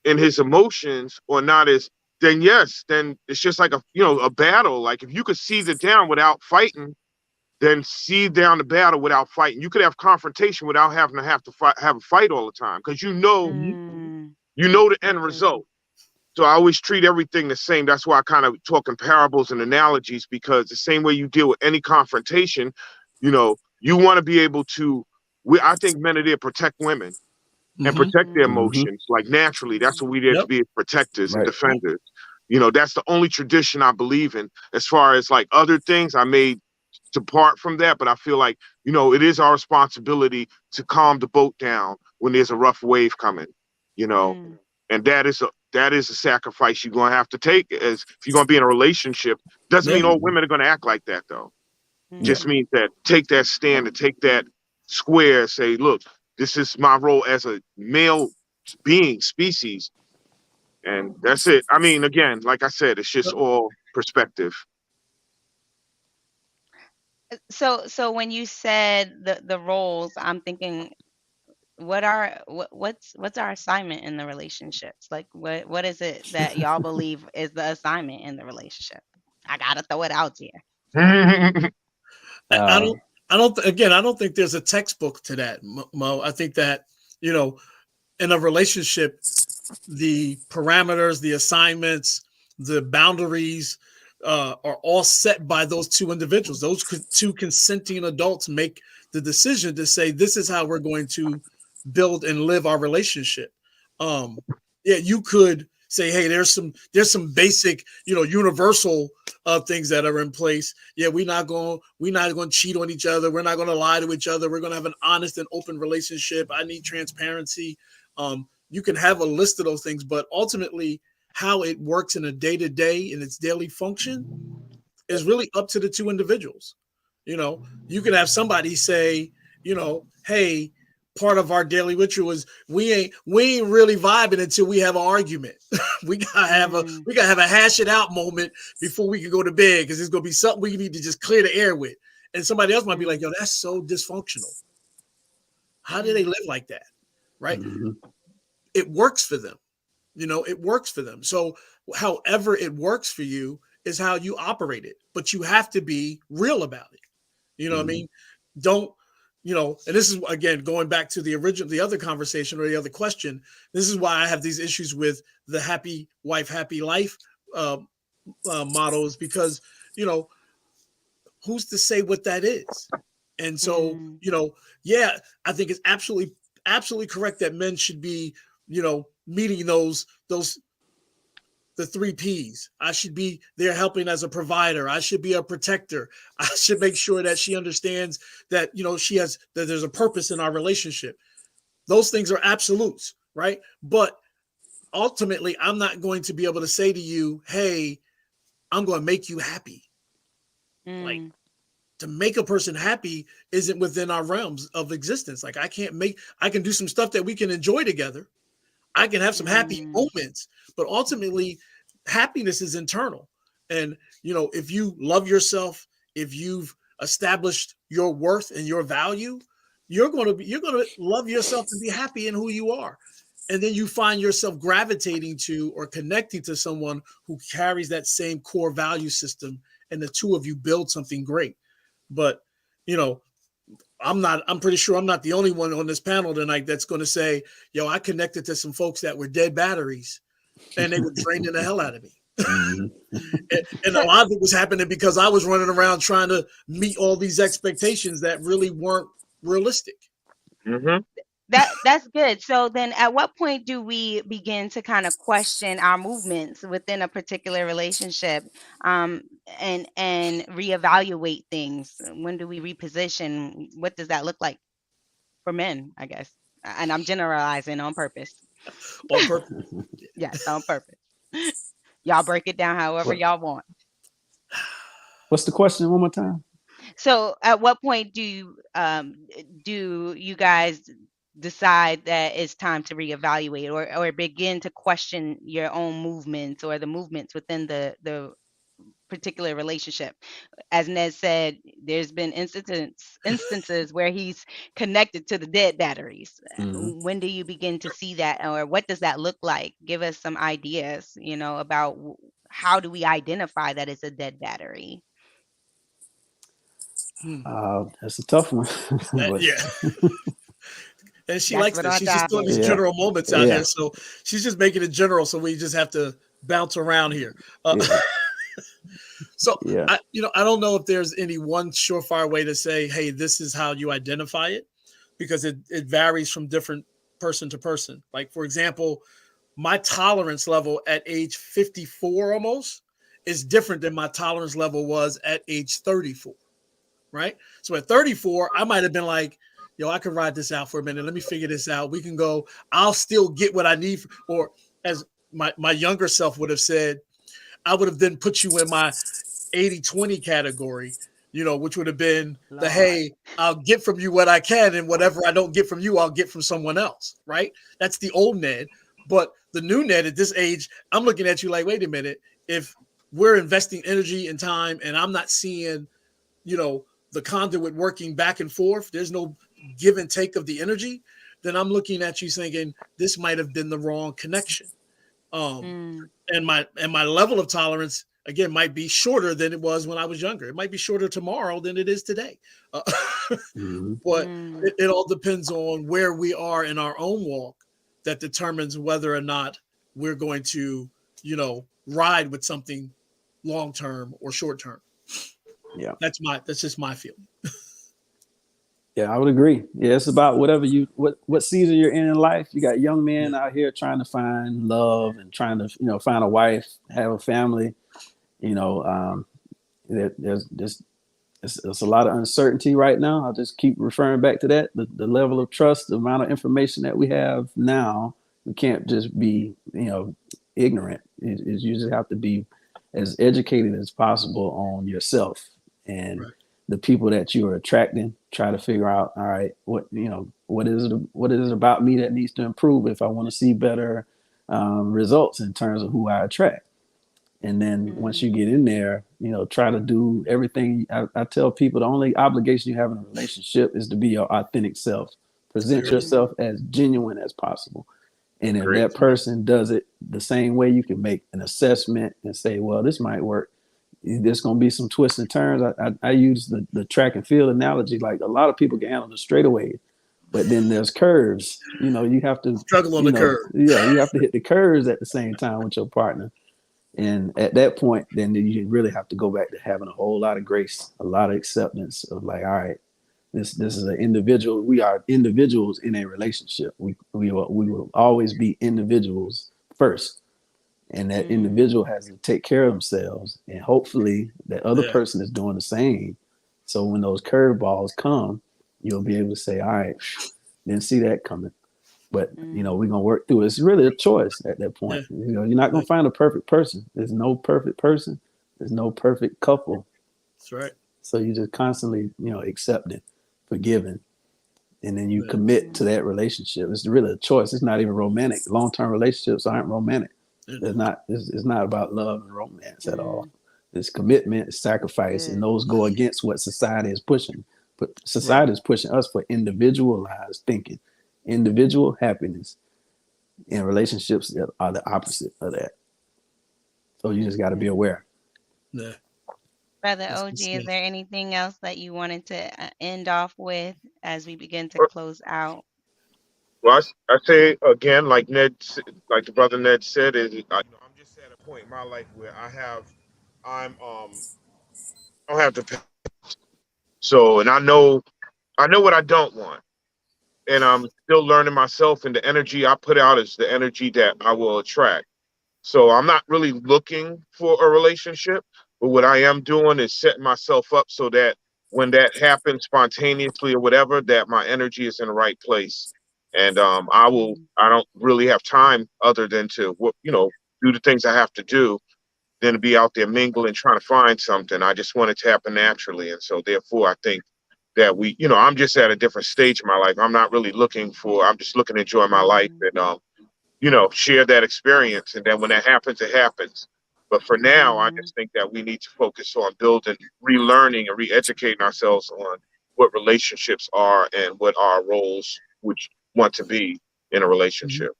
in his emotions or not as, then yes, then it's just like a battle. Like if you could seize it down without fighting, then seize down the battle without fighting. You could have confrontation without having to have a fight all the time, because Hmm. you know the end Okay. result. So I always treat everything the same. That's why I kind of talk in parables and analogies, because the same way you deal with any confrontation, you want to be able to. I think men are there to protect women and Hmm. protect their Hmm. emotions. Like naturally, that's what we're there to Yep. be, as protectors and Right. defenders. That's the only tradition I believe in. As far as like other things, I may depart from that, but I feel like, it is our responsibility to calm the boat down when there's a rough wave coming, you know, Mm, and that is a sacrifice you're gonna have to take as if you're gonna be in a relationship. Doesn't Yeah. mean all Hmm. women are gonna act like that though. Yeah. Just mm. means that take that stand and take that square, say, look, this is my role as a male being species, and that's it. I mean, again, like I said, it's just all perspective. So when you said the roles, I'm thinking, what's our assignment in the relationships? Like what is it that y'all believe is the assignment in the relationship? I gotta throw it out here. I Uh, don't. I don't. Again, I don't think there's a textbook to that, Mo. I think that you know, in a relationship, the parameters, the assignments, the boundaries are all set by those two individuals. Those two consenting adults make the decision to say, "This is how we're going to build and live our relationship." Um, yeah, you could say, "Hey, there's some basic, universal things that are in place. Yeah, we're not going to cheat on each other. We're not going to lie to each other. We're going to have an honest and open relationship. I need transparency." You can have a list of those things, but ultimately, how it works in a day to day in its daily function is really up to the two individuals. You can have somebody say, hey, part of our daily ritual is we ain't really vibing until we have an argument. we gotta have a Mm, we gotta have a hash it out moment before we can go to bed, because it's gonna be something we need to just clear the air with. And somebody else might be like, mm, yo, that's so dysfunctional. How do they mm, live like that? Right? mhm. It works for them. It works for them. So however it works for you is how you operate it, but you have to be real about it. You know what I Mhm. mean? Don't, and this is again going back to the other conversation or the other question. This is why I have these issues with the happy wife, happy life uh, models, because, you know, who's to say what that is? And so, mm, yeah, I think it's absolutely correct that men should be, meeting those the three P's. I should be there helping as a provider. I should be a protector. I should make sure that she understands that, that there's a purpose in our relationship. Those things are absolutes, right? But ultimately, I'm not going to be able to say to you, hey, I'm going to make you happy. Like, Mm, to make a person happy isn't within our realms of existence. Like, I can do some stuff that we can enjoy together. I can have some happy mm, moments, but ultimately, happiness is internal. And, if you love yourself, if you've established your worth and your value, you're going to love yourself and be happy in who you are. And then you find yourself gravitating to or connecting to someone who carries that same core value system, and the two of you build something great. But, you know, I'm pretty sure I'm not the only one on this panel tonight that's going to say, yo, I connected to some folks that were dead batteries and they were draining the hell out of me. Mhm. mm. And a So lot of it was happening because I was running around trying to meet all these expectations that really weren't realistic. Hmm. that's good. So then at what point do we begin to kind of question our movements within a particular relationship, um, and reevaluate things? When do we reposition? What does that look like for men, I guess? And I'm generalizing on purpose. On purpose. Yes, on purpose. Y'all break it down however What, y'all want. what's the question one more time? So, at what point do you guys decide that it's time to reevaluate, or begin to question your own movements or the movements within the particular relationship? As Ned said, there's been instances where he's connected to the dead batteries. Mhm. When do you begin to see that, or what does that look like? Give us some ideas, about how do we identify that it's a dead battery? Hmm. That's a tough one, but Yeah. And she That's likes what this. our She's just job throwing these is. yeah, general moments out yeah, here. So she's just making it general. So we just have to bounce around here. yeah, So yeah. I don't know if there's any one surefire way to say, hey, this is how you identify it, because it varies from different person to person. Like, for example, my tolerance level at age 54 almost is different than my tolerance level was at age 34. Right. So at 34, I might have been like, yo, I can ride this out for a minute. Let me figure this out. We can go. I'll still get what I need. Or as my younger self would have said, I would have then put you in my 80-20 category, which would have been the, Lord. hey, I'll get from you what I can, and whatever I don't get from you, I'll get from someone else. Right. That's the old Ned. But the new Ned at this age, I'm looking at you like, wait a minute. If we're investing energy and time and I'm not seeing, you know, the conduit working back and forth, there's no give and take of the energy, then I'm looking at you thinking this might have been the wrong connection. Um, Mm, and my level of tolerance again might be shorter than it was when I was younger. It might be shorter tomorrow than it is today. Uh, Mhm. but mm, it all depends on where we are in our own walk that determines whether or not we're going to, ride with something long term or short term. Yeah, That's just my feeling. yeah. I would agree. Yeah, it's about whatever what season you're in life. You got young Yeah. men out here trying to find love and trying to find a wife, have a family. You know, there's it's a lot of uncertainty right now. I'll just keep referring back to that. The level of trust, the amount of information that we have now, we can't just be, ignorant. You just have to be as educated as possible on yourself and Right. the people that you are attracting. Try to figure out, all right, what is it about me that needs to improve if I want to see better results in terms of who I attract. And then once mm, you get in there, try to do everything. I tell people the only obligation you have in a relationship is to be your authentic self. I Present agree. mm, yourself as genuine as possible. And if Great. that person does it the same way, you can make an assessment and say, well, this might work. There's going to be some twists and turns. I use the track and field analogy. Like a lot of people can handle the straightaway, but then there's curves. You have to, Struggle on the curve. yeah, you have to hit the curves at the same time with your partner. And at that point, then you really have to go back to having a whole lot of grace, a lot of acceptance of like, all right, this is an individual. We are individuals in a relationship. We will always be individuals first, and that mm, individual has to take care of themselves, and hopefully that other Yeah. person is doing the same. So when those curveballs come, you'll be able to say, all right, didn't see that coming. But Mm. we're gonna work through it. It's really a choice at that Yeah. point. You're not Yeah. gonna find a perfect person. There's no perfect person. There's no perfect couple. That's right. So you just constantly, accepting, forgiving, and then you Yeah. commit to Mm. that relationship. It's really a choice. It's not even romantic. Long-term relationships aren't romantic. It It's is. not. It's not about love and romance at all. Mm. It's commitment, it's That's sacrifice, and good. those go against what society is pushing. But Right. society is pushing us for individualized thinking, individual happiness, and relationships that are the opposite of that. So you That's just got to be good. aware. Yeah. Brother That's good OG, is stuff. there anything else that you wanted to end off with as we begin to Well, close out? I say again, like the brother Ned said, I'm just at a point in my life where I'm I don't have to pay. So, and I know what I don't want, and I'm still learning myself. And the energy I put out is the energy that I will attract. So I'm not really looking for a relationship, but what I am doing is setting myself up so that when that happens spontaneously or whatever, that my energy is in the right place. And Mm. I don't really have time other than to, do the things I have to do than to be out there mingling, trying to find something. I just want it to happen naturally. And so therefore I think that I'm just at a different stage in my life. I'm just looking to enjoy my life Mm. and, share that experience. And then when that happens, it happens. But for now, I Mm. just think that we need to focus on building, relearning, and re-educating ourselves on what relationships are and what our roles would want to be in a Mhm. relationship.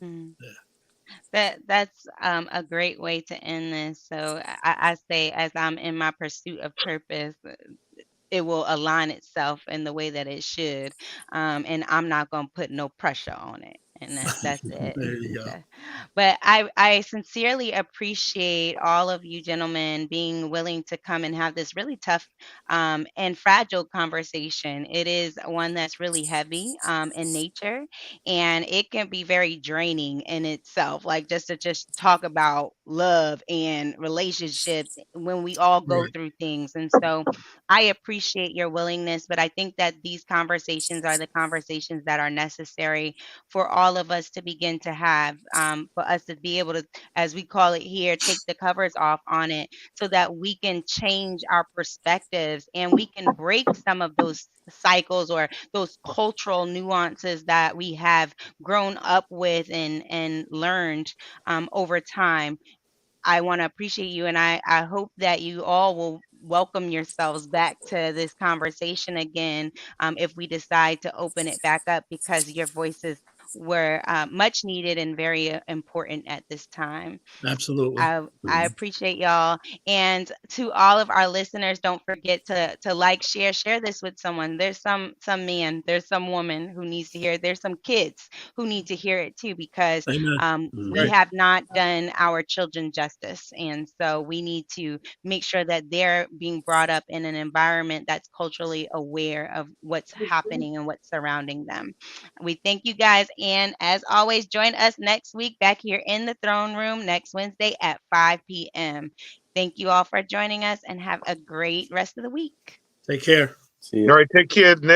Mm. Yeah. That's a great way to end this. So I say, as I'm in my pursuit of purpose, it will align itself in the way that it should, and I'm not gonna put no pressure on it, and that's it. There you go. That- But I sincerely appreciate all of you gentlemen being willing to come and have this really tough and fragile conversation. It is one that's really heavy in nature, and it can be very draining in itself. Like just talk about love and relationships when we all go Right. through things, and so I appreciate your willingness, but I think that these conversations are the conversations that are necessary for all of us to begin to have, for us to be able to, as we call it here, take the covers off on it so that we can change our perspectives and we can break some of those cycles or those cultural nuances that we have grown up with and learned over time. I want to appreciate you, and I hope that you all will welcome yourselves back to this conversation again, if we decide to open it back up, because your voices were much needed and very important at this time. Absolutely. I appreciate y'all. And to all of our listeners, don't forget to like, share this with someone. There's some man, there's some woman who needs to hear it. There's some kids who need to hear it too, because Amen. we Right. have not done our children justice. And so we need to make sure that they're being brought up in an environment that's culturally aware of what's happening and what's surrounding them. We thank you guys. And as always, join us next week back here in the throne room next Wednesday at 5 p.m. Thank you all for joining us and have a great rest of the week. Take care. See All ya. right, take care, Ned.